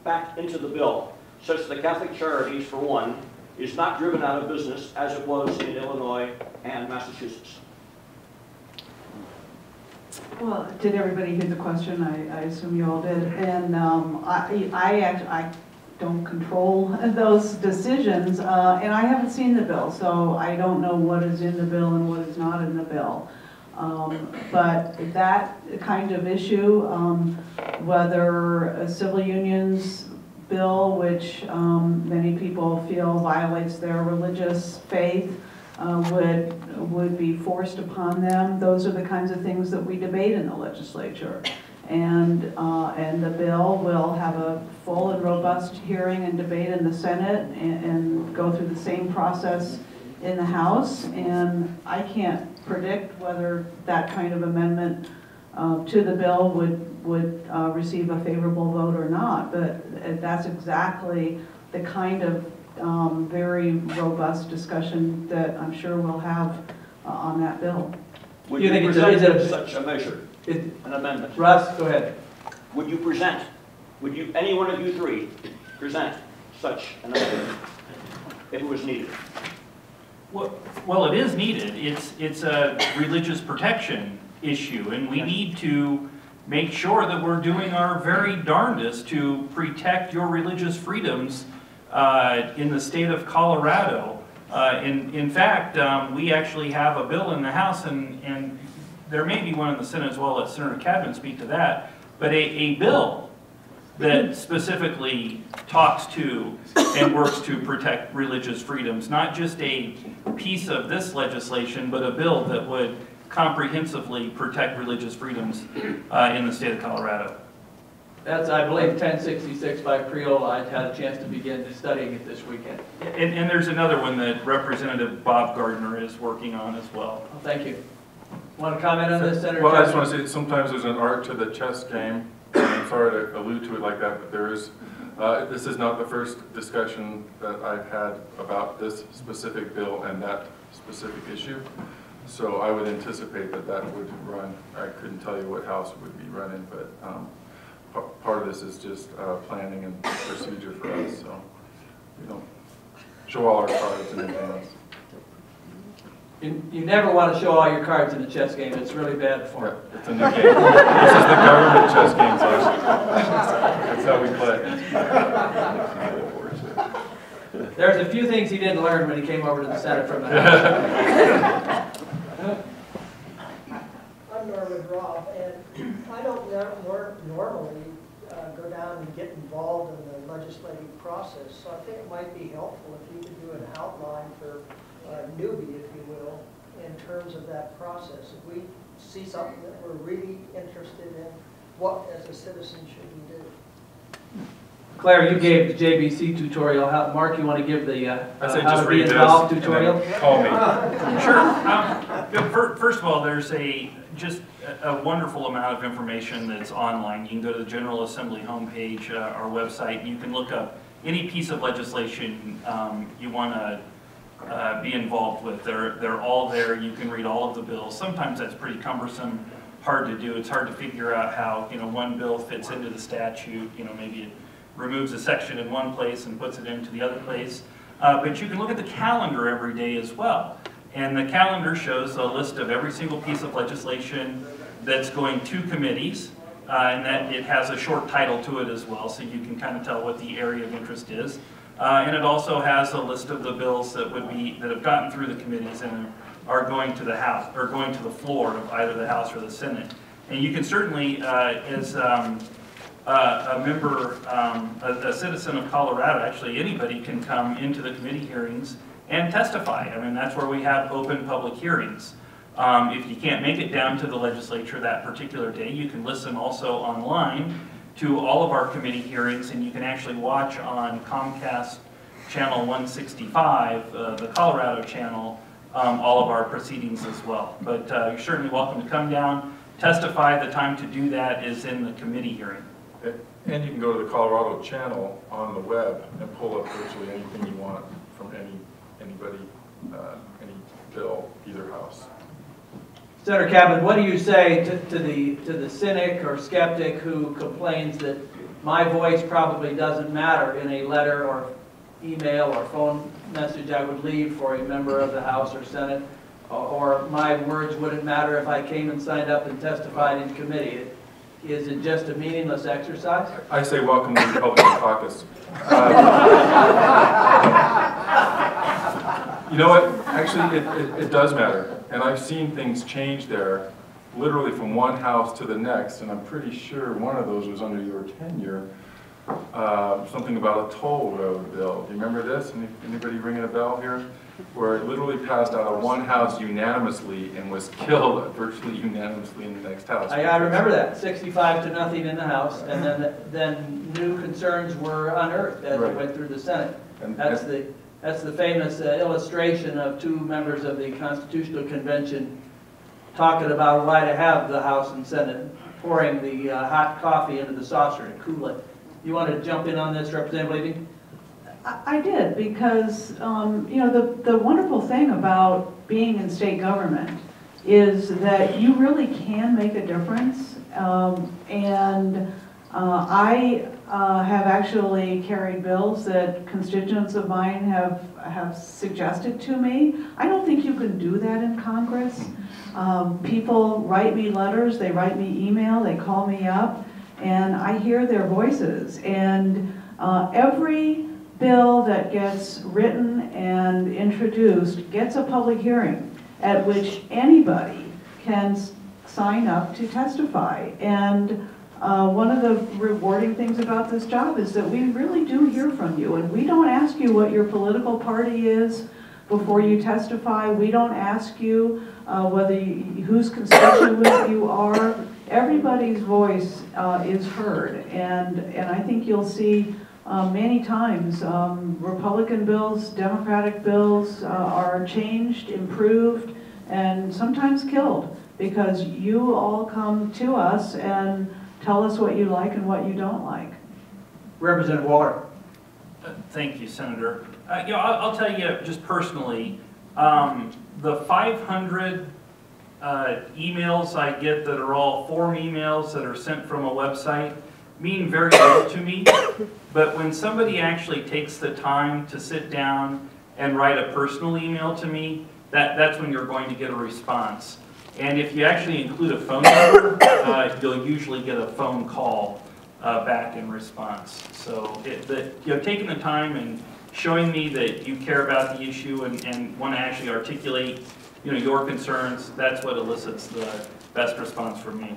back into the bill such that the Catholic Charities, for one, is not driven out of business as it was in Illinois and Massachusetts? Well, did everybody hear the question? I assume you all did. And I don't control those decisions, and I haven't seen the bill, so I don't know what is in the bill and what is not in the bill. But that kind of issue, whether a civil unions bill, which many people feel violates their religious faith, would be forced upon them. Those are the kinds of things that we debate in the legislature. And the bill will have a full and robust hearing and debate in the Senate and go through the same process in the House. And I can't predict whether that kind of amendment to the bill would receive a favorable vote or not. But that's exactly the kind of very robust discussion that I'm sure we'll have on that bill. Would You you think present such a measure, It, an amendment? Russ, go ahead. Would you present, would you, any one of you three, present such an amendment if it was needed? Well, it is needed. It's a religious protection issue, and we need to make sure that we're doing our very darndest to protect your religious freedoms in the state of Colorado. In fact, we actually have a bill in the House, and there may be one in the Senate as well. Let Senator Cadman speak to that. But a bill that specifically talks to and works to protect religious freedoms, not just a piece of this legislation, but a bill that would comprehensively protect religious freedoms in the state of Colorado. That's, I believe, 1066 by Priola. I had a chance to begin studying it this weekend. And there's another one that Representative Bob Gardner is working on as well. Well, thank you. Want to comment on this, Senator? Well, I just want to say sometimes there's an art to the chess game. I'm sorry to allude to it like that, but there is. This is not the first discussion that I've had about this specific bill and that specific issue. So I would anticipate that that would run. I couldn't tell you what house it would be running, but part of this is just planning and procedure for us. So we don't show all our cards in advance. You never want to show all your cards in the chess game. It's really bad form. Yeah, it's a new game. This is the government chess game session. That's how we play. There's a few things he didn't learn when he came over to the Senate from the House. I'm Norman Robb, and I don't normally go down and get involved in the legislative process, so I think it might be helpful if you could do an outline for a newbie, if you will, in terms of that process. If we see something that we're really interested in, what as a citizen should we do? Claire, you gave the JBC tutorial. Mark, you want to give the I say how just to be read involved this tutorial? and then call me. Sure. First of all, there's just a wonderful amount of information that's online. You can go to the General Assembly homepage, our website, and you can look up any piece of legislation you want to be involved with. They're all there. You can read all of the bills. Sometimes that's pretty cumbersome, hard to do. It's hard to figure out how one bill fits into the statute. Maybe it removes a section in one place and puts it into the other place. But you can look at the calendar every day as well. And the calendar shows a list of every single piece of legislation that's going to committees, and that it has a short title to it as well, so you can kind of tell what the area of interest is. And it also has a list of the bills that have gotten through the committees and are going to the House, or going to the floor of either the House or the Senate. And you can certainly, as a member, a citizen of Colorado, actually anybody can come into the committee hearings and testify. I mean, that's where we have open public hearings. If you can't make it down to the legislature that particular day, you can listen also online to all of our committee hearings, and you can actually watch on Comcast channel 165, the Colorado channel, all of our proceedings as well. But you're certainly welcome to come down, testify. The time to do that is in the committee hearing. And you can go to the Colorado channel on the web and pull up virtually anything you want from anybody, any bill, either house. Senator Cabot, what do you say to the cynic or skeptic who complains that my voice probably doesn't matter in a letter or email or phone message I would leave for a member of the House or Senate, or my words wouldn't matter if I came and signed up and testified in committee. Is it just a meaningless exercise? I say welcome to the Republican caucus. You know what? Actually, it does matter. And I've seen things change there, literally from one house to the next, and I'm pretty sure one of those was under your tenure. Something about a toll road bill. Do you remember this? Anybody ringing a bell here? Where it literally passed out of one house unanimously and was killed virtually unanimously in the next house. I remember that, 65-0 in the House, and then new concerns were unearthed as it went through the Senate. That's the famous illustration of two members of the Constitutional Convention talking about why to have the House and Senate pouring the hot coffee into the saucer to cool it. You want to jump in on this, Representative Levy? I did, because you know, the wonderful thing about being in state government is that you really can make a difference. I have actually carried bills that constituents of mine have suggested to me. I don't think you can do that in Congress. People write me letters, they write me email, they call me up, and I hear their voices. And every bill that gets written and introduced gets a public hearing at which anybody can sign up to testify. And one of the rewarding things about this job is that we really do hear from you, and we don't ask you what your political party is before you testify. We don't ask you whose constituent you are. Everybody's voice is heard, and I think you'll see many times Republican bills, Democratic bills are changed, improved, and sometimes killed, because you all come to us and tell us what you like and what you don't like. Representative Waller. Thank you, Senator. You know, I'll tell you just personally, the 500 emails I get that are all form emails that are sent from a website mean very little to me. But when somebody actually takes the time to sit down and write a personal email to me, that's when you're going to get a response. And if you actually include a phone number, you'll usually get a phone call back in response. So taking the time and showing me that you care about the issue and want to actually articulate your concerns, that's what elicits the best response from me.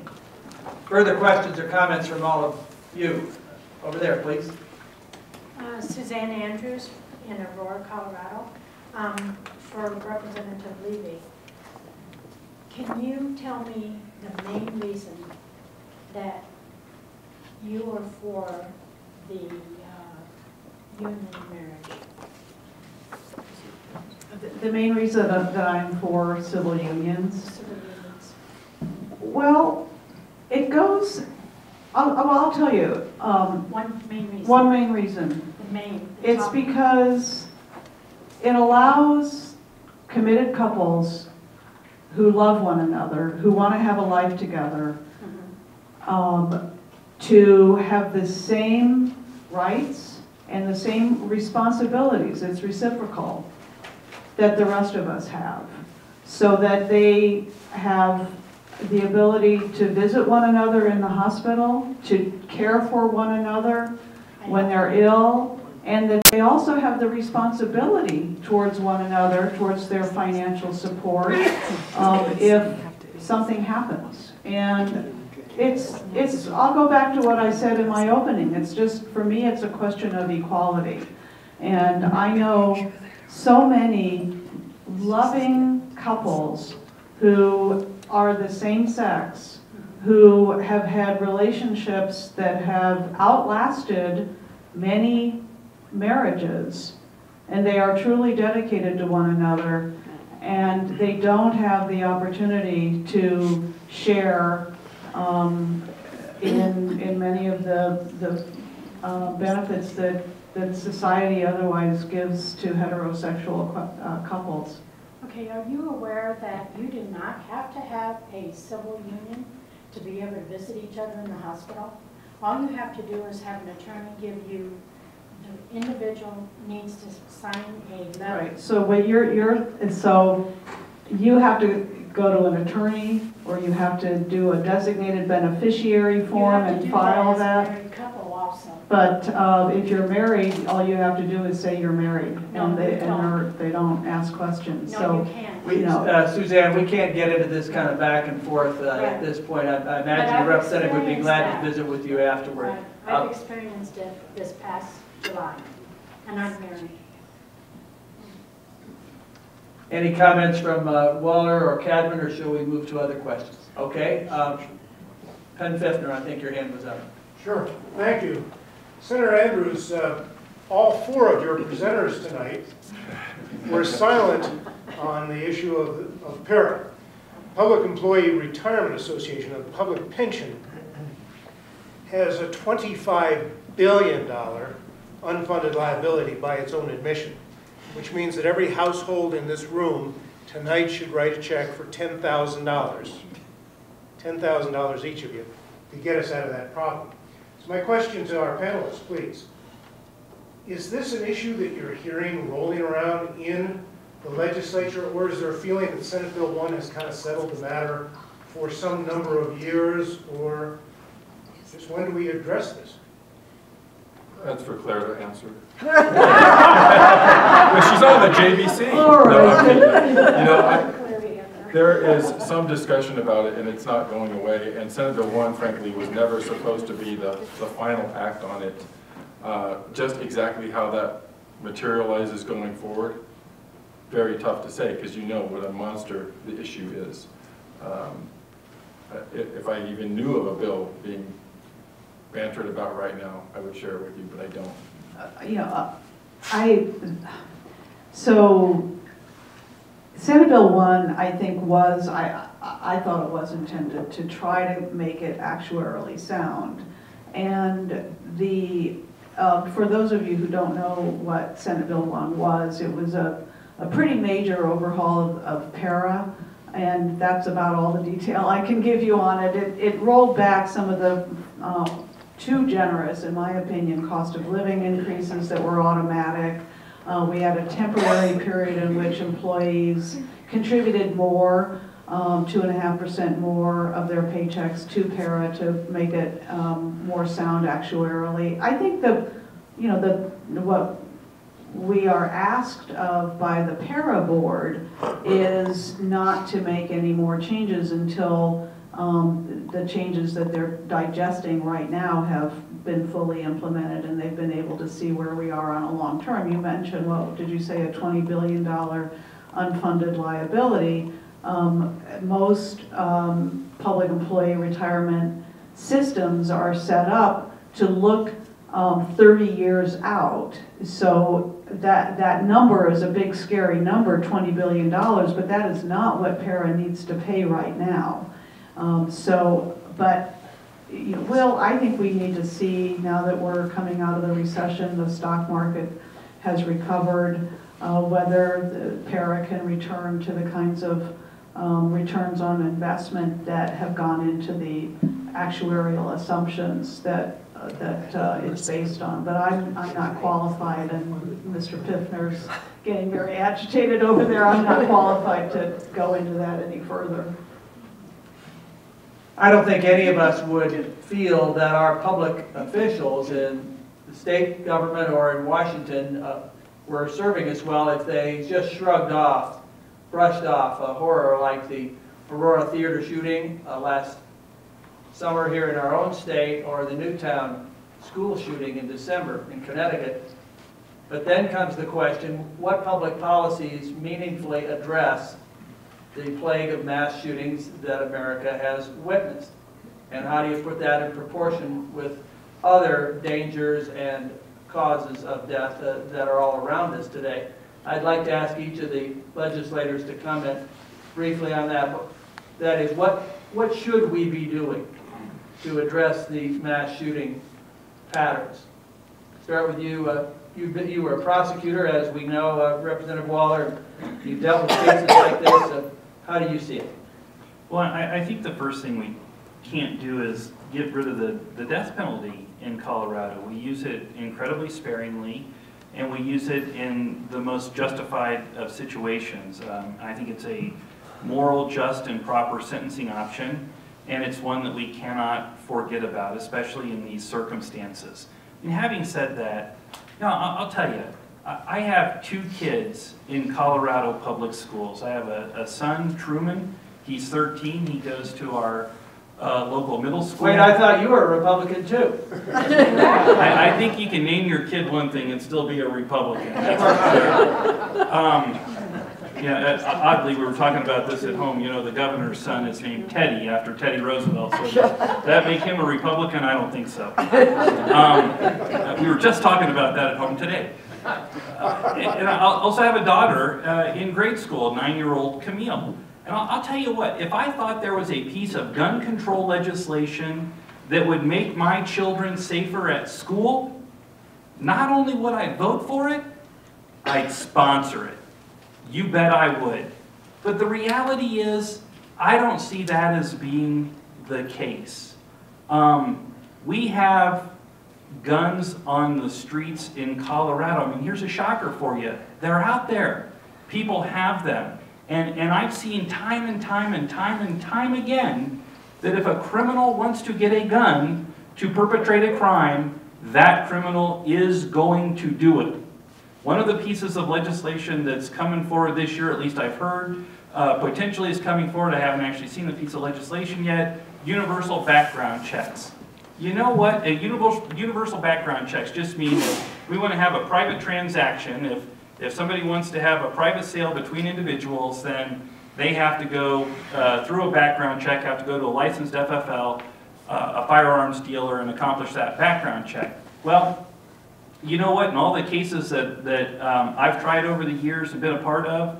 Further questions or comments from all of you? Over there, please. Suzanne Andrews in Aurora, Colorado. For Representative Levy, can you tell me the main reason that you are for the union marriage? The main reason that I'm for civil unions? Civil unions. Well, it goes, I'll tell you. One main reason. One main reason. The main. It's because it allows committed couples who love one another, who want to have a life together, to have the same rights and the same responsibilities, it's reciprocal, that the rest of us have. So that they have the ability to visit one another in the hospital, to care for one another when they're ill, and that they also have the responsibility towards one another, towards their financial support, if something happens. And I'll go back to what I said in my opening. It's just, for me, it's a question of equality. And I know so many loving couples who are the same sex, who have had relationships that have outlasted many marriages, and they are truly dedicated to one another, and they don't have the opportunity to share in many of the benefits that society otherwise gives to heterosexual couples. Okay, are you aware that you do not have to have a civil union to be able to visit each other in the hospital? all you have to do is have an attorney give you, the individual needs to sign a letter. Right, so what so you have to go to an attorney, or you have to do a designated beneficiary form and file that? You have to do that as a married couple also. But if you're married, all you have to do is say you're married, No, and you don't. they don't ask questions, No, so. you can't. Suzanne, we can't get into this kind of back and forth at Right. this point. I But imagine I've the representative would be glad experienced to visit with you afterward. Right. I've experienced it this past July, and I'm married. Any comments from Waller or Cadman, or shall we move to other questions? Okay. Penn Fiftner, I think your hand was up. Sure, thank you. Senator Andrews, all four of your presenters tonight were silent on the issue of PARA, Public Employee Retirement Association, a public pension, has a $25 billion unfunded liability by its own admission, which means that every household in this room tonight should write a check for $10,000. $10,000 each of you to get us out of that problem. So my question to our panelists, please. Is this an issue that you're hearing rolling around in the legislature, or is there a feeling that Senate Bill 1 has kind of settled the matter for some number of years, or just when do we address this? That's for Claire to answer. Well, she's on the JBC. All right. There is some discussion about it, and it's not going away. And Senate Bill 1, frankly, was never supposed to be the final act on it. Just exactly how that materializes going forward, very tough to say, because you know what a monster the issue is. If I even knew of a bill being bantered about right now, I would share it with you, but I don't. So Senate Bill 1, I think I thought it was intended to try to make it actuarially sound. And for those of you who don't know what Senate Bill 1 was, it was a pretty major overhaul of PARA, and that's about all the detail I can give you on it. It rolled back some of the too generous, in my opinion, cost of living increases that were automatic. We had a temporary period in which employees contributed more, 2.5% more of their paychecks to PARA to make it more sound actuarially. I think what we are asked of by the PARA board is not to make any more changes until the changes that they're digesting right now have been fully implemented and they've been able to see where we are on a long term. You mentioned, what did you say, a $20 billion unfunded liability. Most public employee retirement systems are set up to look 30 years out. So that number is a big scary number, $20 billion, but that is not what PARA needs to pay right now. I think we need to see, now that we're coming out of the recession, the stock market has recovered, whether the PARA can return to the kinds of returns on investment that have gone into the actuarial assumptions that it's based on. But I'm not qualified, and Mr. Piffner's getting very agitated over there. I'm not qualified to go into that any further. I don't think any of us would feel that our public officials in the state government or in Washington were serving us well if they just brushed off a horror like the Aurora Theater shooting last summer here in our own state, or the Newtown school shooting in December in Connecticut. But then comes the question, what public policies meaningfully address the plague of mass shootings that America has witnessed? And how do you put that in proportion with other dangers and causes of death that are all around us today? I'd like to ask each of the legislators to comment briefly on that. That is, what should we be doing to address the mass shooting patterns? Start with you. You were a prosecutor, as we know, Representative Waller. You've dealt with cases like this. How do you see it? Well, I think the first thing we can't do is get rid of the death penalty in Colorado. We use it incredibly sparingly, and we use it in the most justified of situations. I think it's a moral, just, and proper sentencing option, and it's one that we cannot forget about, especially in these circumstances. And having said that, I'll tell you, I have 2 kids in Colorado public schools. I have a son, Truman. He's 13. He goes to our local middle school. Wait, I thought you were a Republican too. I think you can name your kid one thing and still be a Republican. That's yeah, oddly, we were talking about this at home. You know, the governor's son is named Teddy after Teddy Roosevelt. So does that make him a Republican? I don't think so. We were just talking about that at home today. And I also have a daughter in grade school, 9-year-old Camille. And I'll tell you what, if I thought there was a piece of gun control legislation that would make my children safer at school, not only would I vote for it, I'd sponsor it. You bet I would. But the reality is, I don't see that as being the case. We have guns on the streets in Colorado. I mean, here's a shocker for you. They're out there. People have them. And I've seen time and time and time and time again that if a criminal wants to get a gun to perpetrate a crime, that criminal is going to do it. One of the pieces of legislation that's coming forward this year, at least I've heard, potentially is coming forward, I haven't actually seen the piece of legislation yet, universal background checks. You know what? A universal background checks just means we want to have a private transaction. If somebody wants to have a private sale between individuals, then they have to go through a background check, have to go to a licensed FFL, a firearms dealer, and accomplish that background check. Well, you know what? In all the cases that I've tried over the years and been a part of,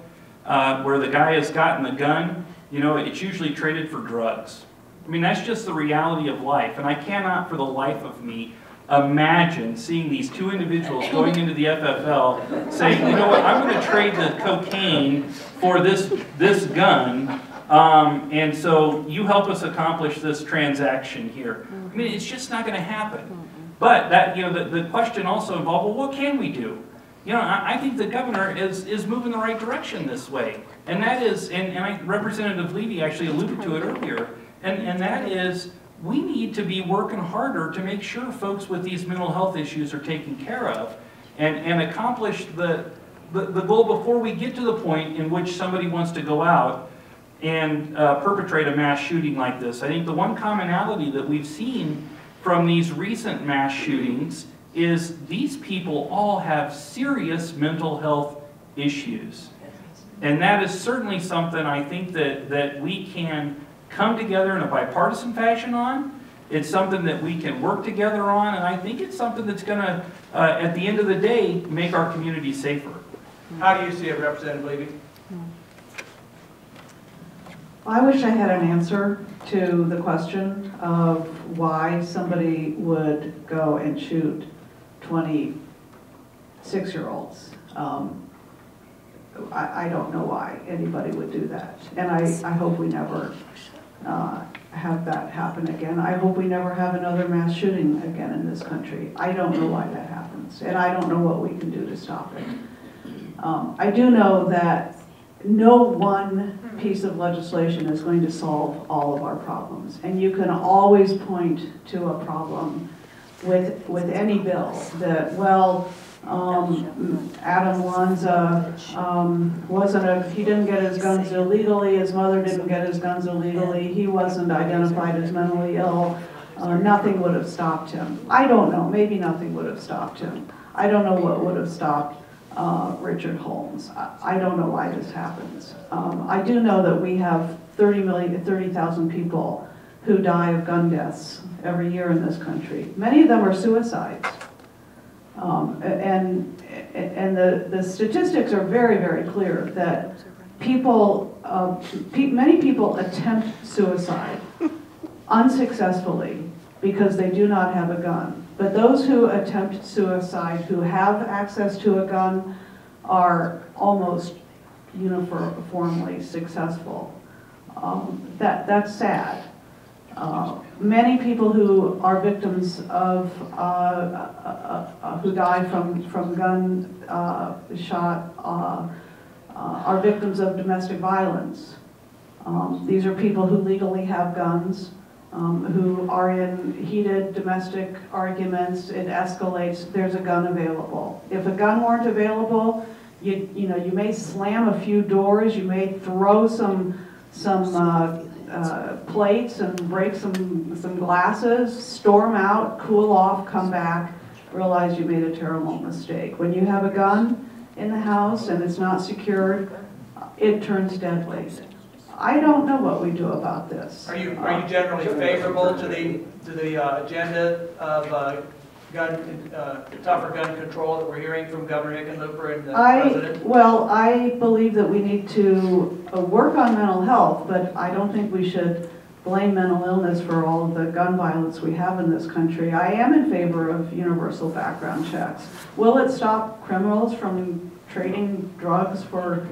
where the guy has gotten the gun, you know, it's usually traded for drugs. I mean, that's just the reality of life, and I cannot for the life of me imagine seeing these 2 individuals going into the FFL saying, you know what, I'm going to trade the cocaine for this gun, and so you help us accomplish this transaction here. I mean, it's just not going to happen. But that, you know, the question also involved, well, what can we do? You know, I think the governor is moving the right direction this way, and that is, and Representative Levy actually alluded to it earlier, and that is, we need to be working harder to make sure folks with these mental health issues are taken care of and accomplish the goal before we get to the point in which somebody wants to go out and perpetrate a mass shooting like this. I think the one commonality that we've seen from these recent mass shootings is these people all have serious mental health issues. And that is certainly something I think that we can come together in a bipartisan fashion on. It's something that we can work together on, and I think it's something that's going to, at the end of the day, make our community safer. How do you see it, Representative Levy? I wish I had an answer to the question of why somebody would go and shoot 26-year-olds. I don't know why anybody would do that. And I hope we never have that happen again. I hope we never have another mass shooting again in this country. I don't know why that happens, and I don't know what we can do to stop it. I do know that no one piece of legislation is going to solve all of our problems, and you can always point to a problem with any bill that, well, Adam Lanza he didn't get his guns illegally, his mother didn't get his guns illegally, he wasn't identified as mentally ill, nothing would have stopped him. I don't know, maybe nothing would have stopped him. I don't know what would have stopped Richard Holmes. I don't know why this happens. I do know that we have 30,000 people who die of gun deaths every year in this country. Many of them are suicides. And the statistics are very, very clear that many people attempt suicide unsuccessfully because they do not have a gun. But those who attempt suicide, who have access to a gun, are almost uniformly successful. That's sad. Many people who are victims of, who die from gunshot are victims of domestic violence. These are people who legally have guns, who are in heated domestic arguments. It escalates, there's a gun available. If a gun weren't available, you know, you may slam a few doors, you may throw some plates and break some glasses, storm out, cool off, come back, realize you made a terrible mistake. When you have a gun in the house and it's not secured, it turns deadly. I don't know what we do about this. Are you generally favorable to the agenda of tougher gun control that we're hearing from Governor Hickenlooper and the President? Well, I believe that we need to work on mental health, but I don't think we should blame mental illness for all of the gun violence we have in this country. I am in favor of universal background checks. Will it stop criminals from trading drugs for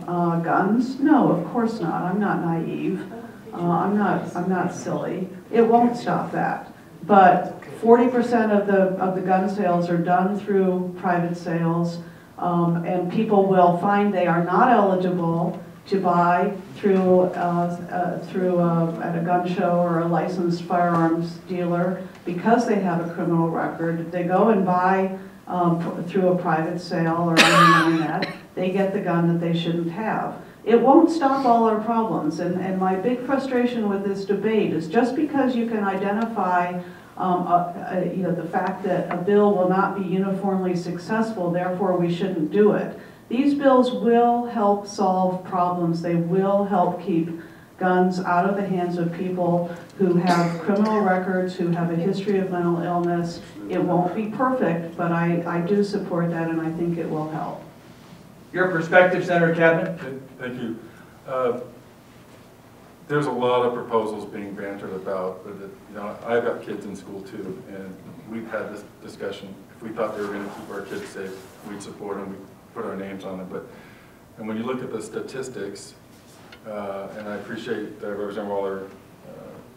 guns? No, of course not. I'm not naive. I'm not silly. It won't stop that. But 40% of the gun sales are done through private sales, and people will find they are not eligible to buy through at a gun show or a licensed firearms dealer because they have a criminal record. They go and buy through a private sale or on the internet. They get the gun that they shouldn't have. It won't stop all our problems, and my big frustration with this debate is just because you can identify you know, the fact that a bill will not be uniformly successful, therefore we shouldn't do it. These bills will help solve problems. They will help keep guns out of the hands of people who have criminal records, who have a history of mental illness. It won't be perfect, but I do support that, and I think it will help. Your perspective, Senator Chapman? Thank you. There's a lot of proposals being bantered about, but you know, I've got kids in school too, and we've had this discussion. If we thought they were going to keep our kids safe, we'd support them, we'd put our names on them. And when you look at the statistics, and I appreciate Representative Waller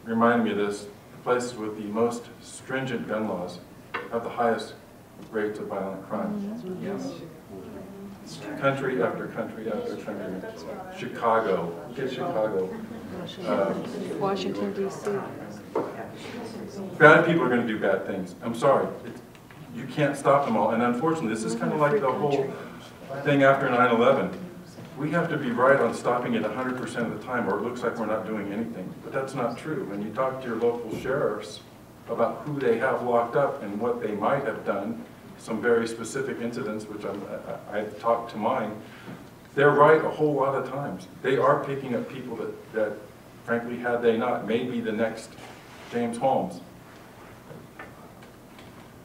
reminding me of this, the places with the most stringent gun laws have the highest rates of violent crime. Yes. Country after country after country. Chicago, get Chicago. Washington, D.C. Bad people are going to do bad things. I'm sorry. You can't stop them all. And unfortunately, this is kind of like the whole thing after 9/11. We have to be right on stopping it 100% of the time, or it looks like we're not doing anything. But that's not true. When you talk to your local sheriffs about who they have locked up and what they might have done, some very specific incidents, which I've talked to mine, they're right a whole lot of times. They are picking up people that frankly, had they not, may be the next James Holmes.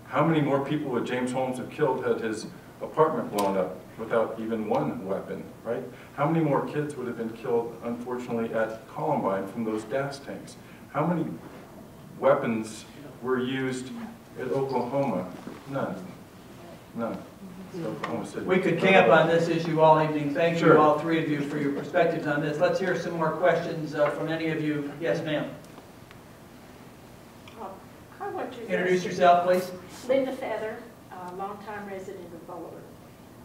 How many more people would James Holmes have killed had his apartment blown up without even one weapon, right? How many more kids would have been killed, unfortunately, at Columbine from those gas tanks? How many weapons were used at Oklahoma? None. None. We could camp on this issue all evening. Thank you, all three of you, for your perspectives on this. Let's hear some more questions from any of you. Yes, ma'am. I want to introduce yourself, please. Linda Feather, longtime resident of Boulder.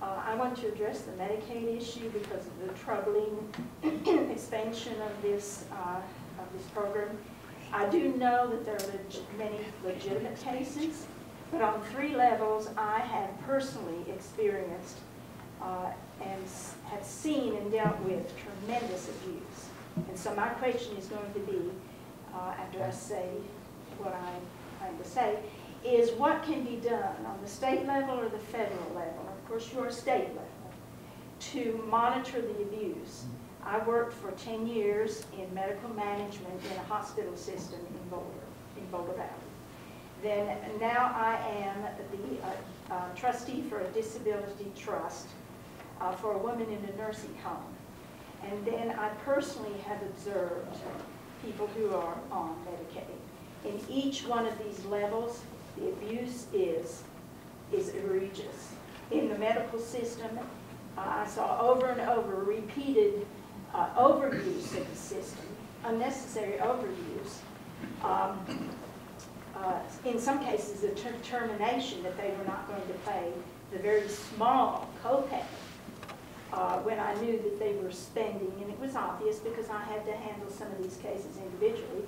I want to address the Medicaid issue because of the troubling expansion of this program. I do know that there are many legitimate cases, but on 3 levels I have personally experienced and have seen and dealt with tremendous abuse. And so my question is going to be, after I say what I plan to say, is what can be done on the state level or the federal level, of course your state level, to monitor the abuse. I worked for 10 years in medical management in a hospital system in Boulder Valley. Then now I am the trustee for a disability trust for a woman in a nursing home. And then I personally have observed people who are on Medicaid. In each one of these levels, the abuse is egregious. In the medical system, I saw over and over repeated overuse of the system, unnecessary overuse. in some cases, a determination that they were not going to pay the very small copay when I knew that they were spending, and it was obvious because I had to handle some of these cases individually,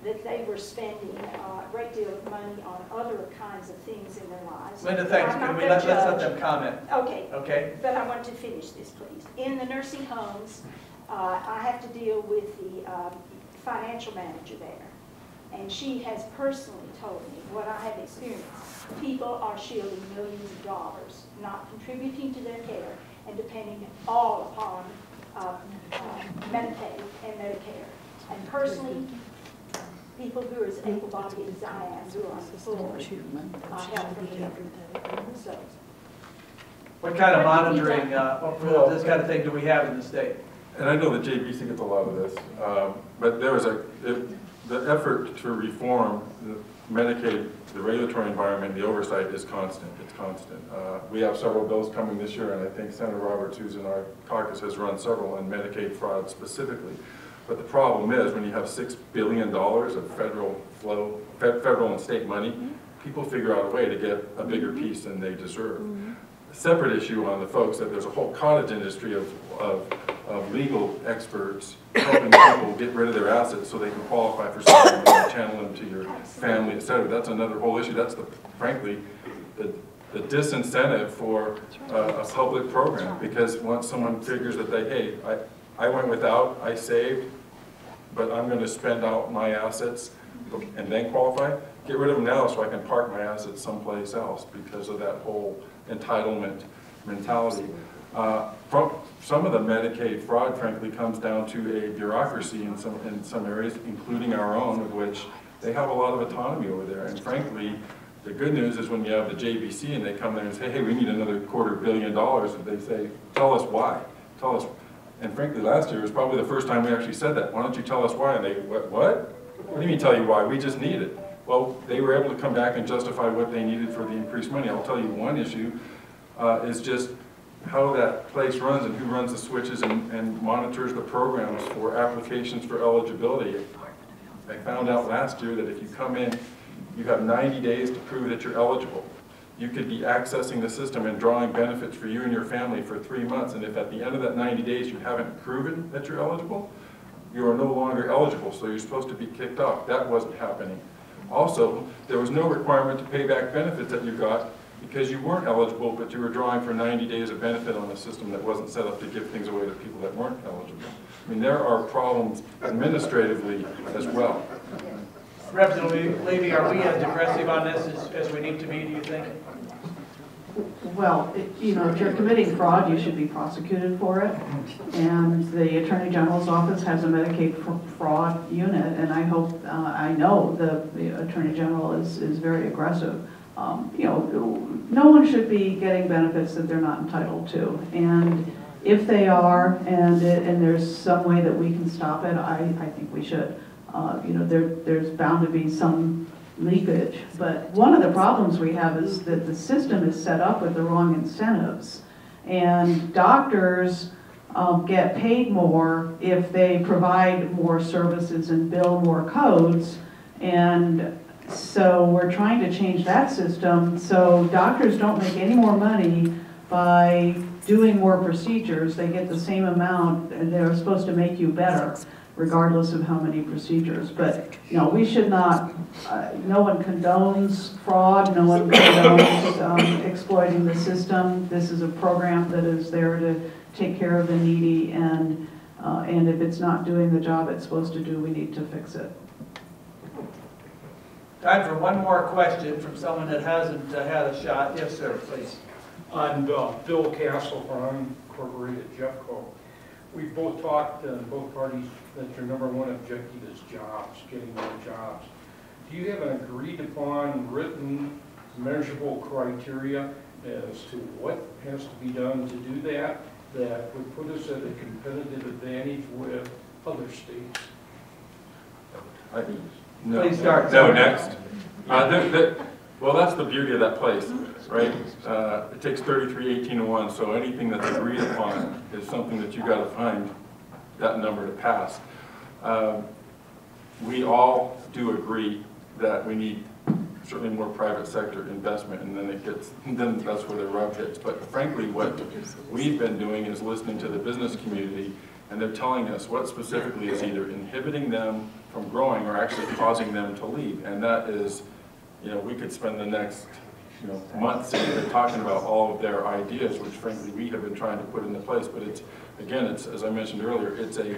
that they were spending a great deal of money on other kinds of things in their lives. Linda, thanks. Can we let's let them comment? Okay. Okay. But I want to finish this, please. In the nursing homes, I have to deal with the financial manager there. And she has personally told me what I have experienced. People are shielding millions of dollars, not contributing to their care, and depending all upon Medicaid and Medicare. And personally, people who are as able-bodied as I am, who are on the floor, help from the So, What kind of monitoring for this kind of thing do we have in the state? And I know that JBC gets a lot of this, but there was the effort to reform the Medicaid, the regulatory environment, the oversight is constant. It's constant. We have several bills coming this year, and I think Senator Roberts, who's in our caucus, has run several on Medicaid fraud specifically. But the problem is when you have $6 billion of federal and state money, people figure out a way to get a bigger piece than they deserve. A separate issue on the folks that there's a whole cottage industry of legal experts helping people get rid of their assets so they can qualify for something and channel them to your family, et cetera. That's another whole issue. That's frankly the disincentive for a public program, because once someone figures that hey, I went without, I saved, but I'm going to spend out my assets and then qualify, get rid of them now so I can park my assets someplace else because of that whole entitlement mentality. Some of the Medicaid fraud, frankly, comes down to a bureaucracy in some areas, including our own, of which they have a lot of autonomy over there. And frankly, the good news is when you have the JBC and they come there and say, hey, we need another $250 million, and they say, tell us why. Tell us. And frankly, last year was probably the first time we actually said that. Why don't you tell us why? And they, what? What do you mean tell you why? We just need it. Well, they were able to come back and justify what they needed for the increased money. I'll tell you one issue is just how that place runs and who runs the switches and monitors the programs for applications for eligibility. I found out last year that if you come in, you have 90 days to prove that you're eligible. You could be accessing the system and drawing benefits for you and your family for 3 months, and if at the end of that 90 days you haven't proven that you're eligible, you are no longer eligible, so you're supposed to be kicked off. That wasn't happening. Also, there was no requirement to pay back benefits that you got because you weren't eligible, but you were drawing for 90 days of benefit on a system that wasn't set up to give things away to people that weren't eligible. I mean, there are problems administratively as well. Representative Levy, are we as aggressive on this as we need to be, do you think? Well, you know, if you're committing fraud, you should be prosecuted for it. And the Attorney General's office has a Medicaid fraud unit, and I hope, I know the Attorney General is very aggressive. You know, no one should be getting benefits that they're not entitled to. And if they are, and there's some way that we can stop it, I think we should. You know, there's bound to be some leakage. But one of the problems we have is that the system is set up with the wrong incentives. And doctors get paid more if they provide more services and bill more codes. And so we're trying to change that system so doctors don't make any more money by doing more procedures. They get the same amount and they're supposed to make you better regardless of how many procedures. But, you know, we should not, no one condones fraud, no one condones exploiting the system. This is a program that is there to take care of the needy, and if it's not doing the job it's supposed to do, we need to fix it. Time for one more question from someone that hasn't had a shot. Yes, sir, please. I'm Bill Castle from Unincorporated Jeffco. We've both talked, both parties, that your #1 objective is jobs, getting more jobs. Do you have an agreed upon, written, measurable criteria as to what has to be done to do that, that would put us at a competitive advantage with other states? No. Please start. No, next. Well, that's the beauty of that place, right? It takes 33-18-1, so anything that's agreed upon is something that you got to find that number to pass. we all do agree that we need certainly more private sector investment, and then that's where the rub hits. But frankly, what we've been doing is listening to the business community, and they're telling us what specifically is either inhibiting them from growing or actually causing them to leave. And that is, we could spend the next months sitting talking about all of their ideas, which frankly we have been trying to put into place. But it's, as I mentioned earlier, it's a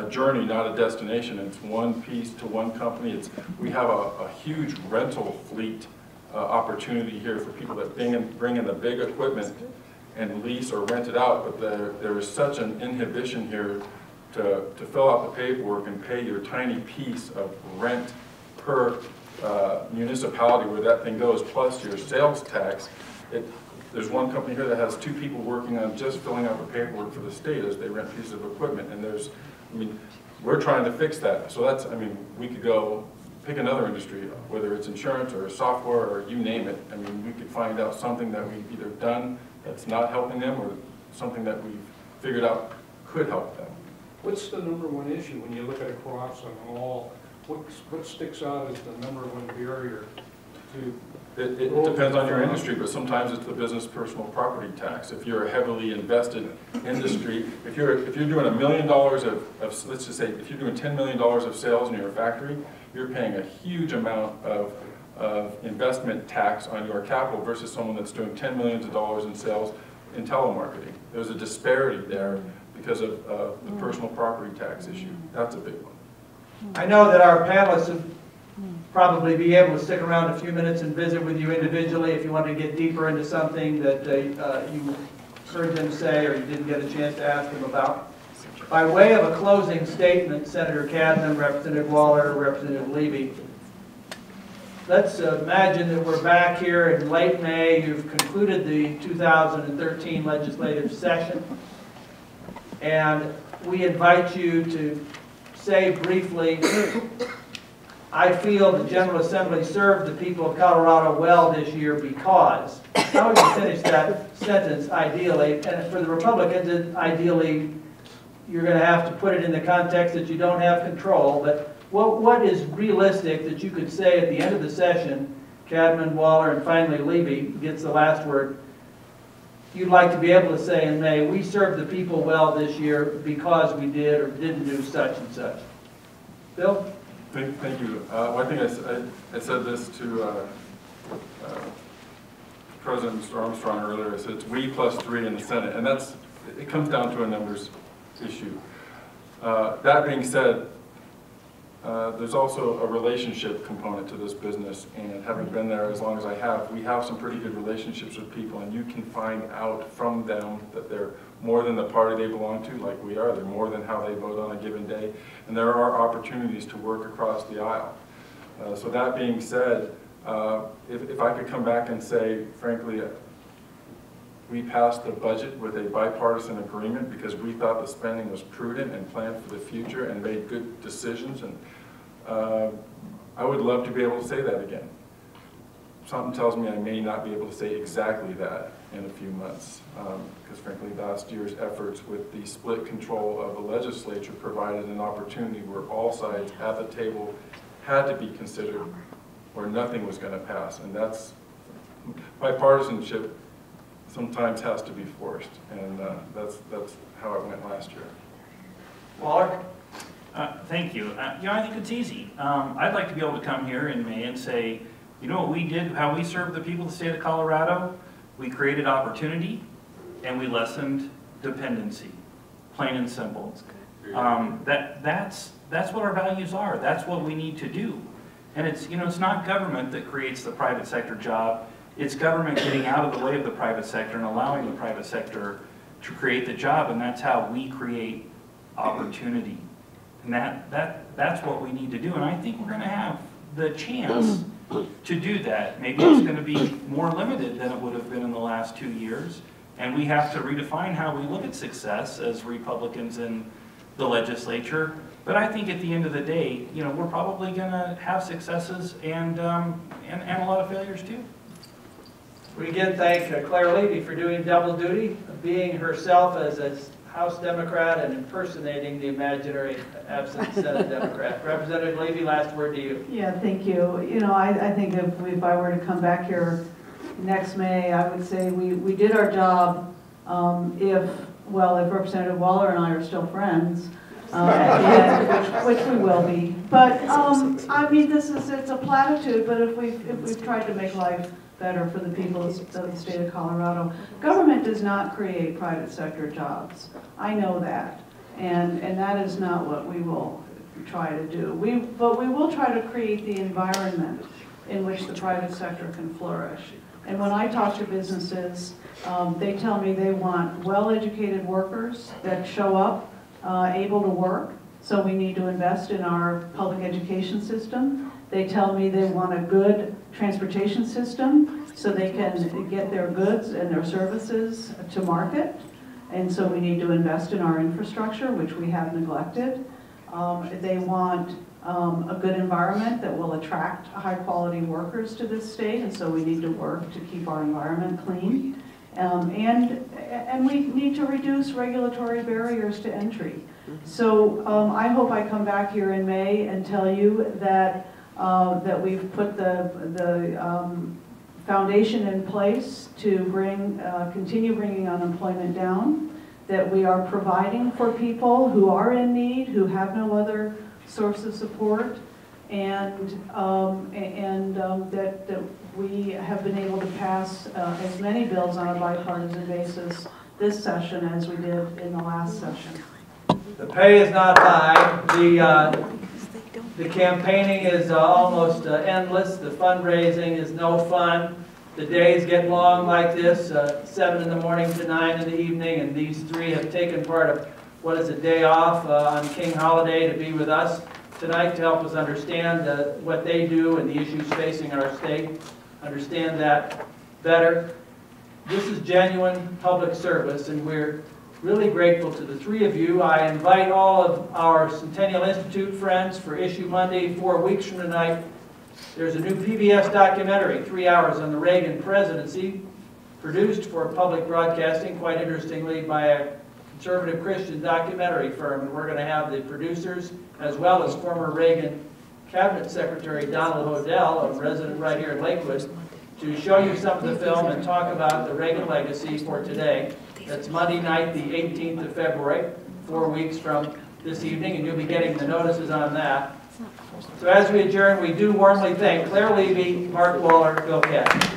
journey, not a destination. It's one piece to one company. We have a huge rental fleet opportunity here for people that bring in the big equipment and lease or rent it out, but there is such an inhibition here to fill out the paperwork and pay your tiny piece of rent per municipality where that thing goes, plus your sales tax. There's one company here that has 2 people working on just filling out the paperwork for the state as they rent pieces of equipment, and we're trying to fix that. So we could go pick another industry, whether it's insurance or software or you name it. We could find out something that we've either done that's not helping them or something that we've figured out could help them. What's the number one issue when you look at across on all? What sticks out as the number one barrier to? It depends on your industry, but sometimes it's the business personal property tax. If you're a heavily invested industry, if you're doing $1 million of let's just say, if you're doing $10 million of sales in your factory, you're paying a huge amount of investment tax on your capital versus someone that's doing $10 million in sales in telemarketing. There's a disparity there because of the personal property tax issue. That's a big one. I know that our panelists would probably be able to stick around a few minutes and visit with you individually if you want to get deeper into something that you heard them say or you didn't get a chance to ask them about. By way of a closing statement, Senator Cadman, Representative Waller, Representative Levy, let's imagine that we're back here in late May. You've concluded the 2013 legislative session, and we invite you to say briefly, I feel the General Assembly served the people of Colorado well this year because. How would you finish that sentence ideally? And for the Republicans, ideally, you're going to have to put it in the context that you don't have control. But what is realistic that you could say at the end of the session, Cadman, Waller, and finally Levy gets the last word, you'd like to be able to say in May, we served the people well this year because we did or didn't do such and such. Bill? Thank you. I think I said this to President Mr. Armstrong earlier. I said it's we plus 3 in the Senate, and it comes down to a numbers issue. That being said, there's also a relationship component to this business, and having been there as long as I have, we have some pretty good relationships with people, and you can find out from them that they're more than the party they belong to, like we are. They're more than how they vote on a given day, and there are opportunities to work across the aisle. So that being said, if I could come back and say, frankly, we passed the budget with a bipartisan agreement because we thought the spending was prudent and planned for the future and made good decisions, and I would love to be able to say that again. Something tells me I may not be able to say exactly that in a few months, because frankly last year's efforts with the split control of the legislature provided an opportunity where all sides at the table had to be considered or nothing was going to pass, and that's bipartisanship sometimes has to be forced, and that's how it went last year. Waller? Thank you. I think it's easy. I'd like to be able to come here in May and say, you know what we did, how we served the people of the state of Colorado? We created opportunity and we lessened dependency, plain and simple. That's what our values are. That's what we need to do. And it's not government that creates the private sector job. It's government getting out of the way of the private sector and allowing the private sector to create the job, and that's how we create opportunity. And that's what we need to do, and I think we're going to have the chance to do that. Maybe it's going to be more limited than it would have been in the last 2 years, and we have to redefine how we look at success as Republicans in the legislature. But I think at the end of the day, we're probably going to have successes and a lot of failures too. We again thank Claire Levy for doing double duty, being herself as a House Democrat and impersonating the imaginary absent Senate Democrat. Representative Levy, last word to you. Yeah, thank you. You know, I think if I were to come back here next May, I would say we did our job if Representative Waller and I are still friends, at the end, which we will be. But, I mean, it's a platitude, but if we've tried to make life better for the people of the state of Colorado. Government does not create private sector jobs. I know that. And that is not what we will try to do. But we will try to create the environment in which the private sector can flourish. And when I talk to businesses, they tell me they want well-educated workers that show up able to work. So we need to invest in our public education system. They tell me they want a good transportation system so they can get their goods and their services to market. And so we need to invest in our infrastructure, which we have neglected. They want a good environment that will attract high-quality workers to this state, and so we need to work to keep our environment clean. And we need to reduce regulatory barriers to entry. So I hope I come back here in May and tell you that we've put the foundation in place to continue bringing unemployment down, that we are providing for people who are in need, who have no other source of support, and that we have been able to pass as many bills on a bipartisan basis this session as we did in the last session. The pay is not high. The campaigning is almost endless. The fundraising is no fun. The days get long like this, 7 in the morning to 9 in the evening, and these three have taken part of what is a day off on King Holiday to be with us tonight to help us understand what they do and the issues facing our state, understand that better. This is genuine public service, and we're really grateful to the three of you. I invite all of our Centennial Institute friends for Issue Monday, 4 weeks from tonight. There's a new PBS documentary, 3 hours on the Reagan presidency, produced for public broadcasting, quite interestingly, by a conservative Christian documentary firm. And we're going to have the producers, as well as former Reagan Cabinet Secretary Donald Hodel, a resident right here in Lakewood, to show you some of the film and talk about the Reagan legacy for today. That's Monday night, the 18th of February, 4 weeks from this evening, and you'll be getting the notices on that. So as we adjourn, we do warmly thank Claire Levy, Mark Waller, Bill Cash.